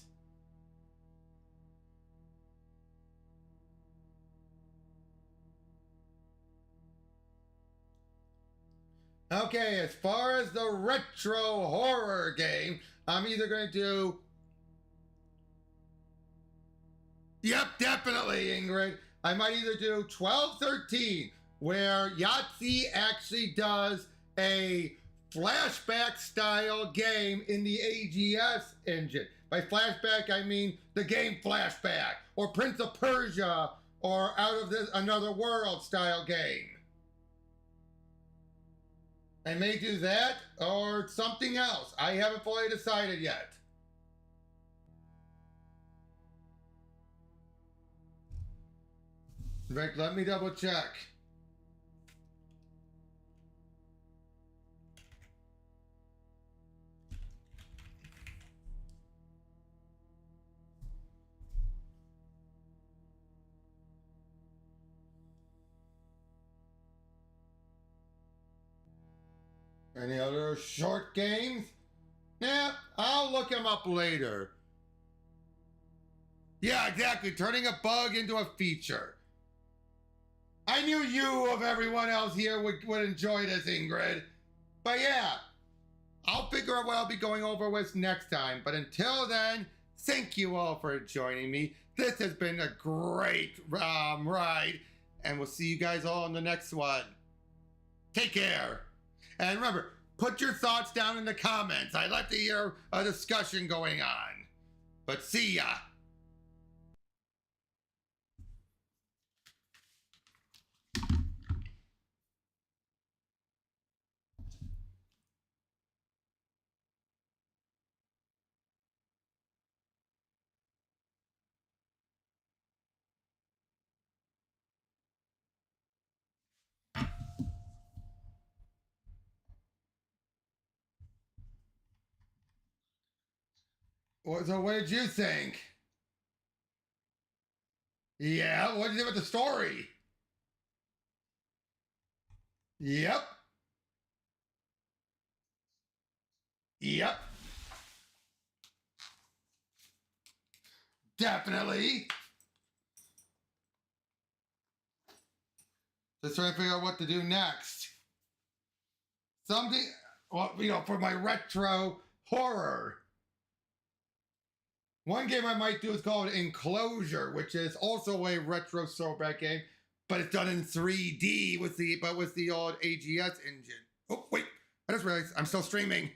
Okay, as far as the retro horror game, I'm either going to do... Yep, definitely, Ingrid. I might either do 12-13, where Yahtzee actually does a flashback style game in the AGS engine. By flashback, I mean the game Flashback, or Prince of Persia, or Out of This Another World style game. I may do that or something else. I haven't fully decided yet. In fact, let me double check. Any other short games? Yeah, I'll look them up later. Yeah, exactly. Turning a bug into a feature. I knew you of everyone else here would enjoy this, Ingrid. But yeah, I'll figure out what I'll be going over with next time. But until then, thank you all for joining me. This has been a great ride. And we'll see you guys all in the next one. Take care. And remember, put your thoughts down in the comments. I'd like to hear a discussion going on. But see ya. So what did you think? Yeah, what did you think about the story? Yep. Yep. Definitely. Just trying to figure out what to do next. Something, well, you know, for my retro horror. One game I might do is called Enclosure, which is also a retro throwback game, but it's done in 3D with the old AGS engine. Oh wait, I just realized I'm still streaming.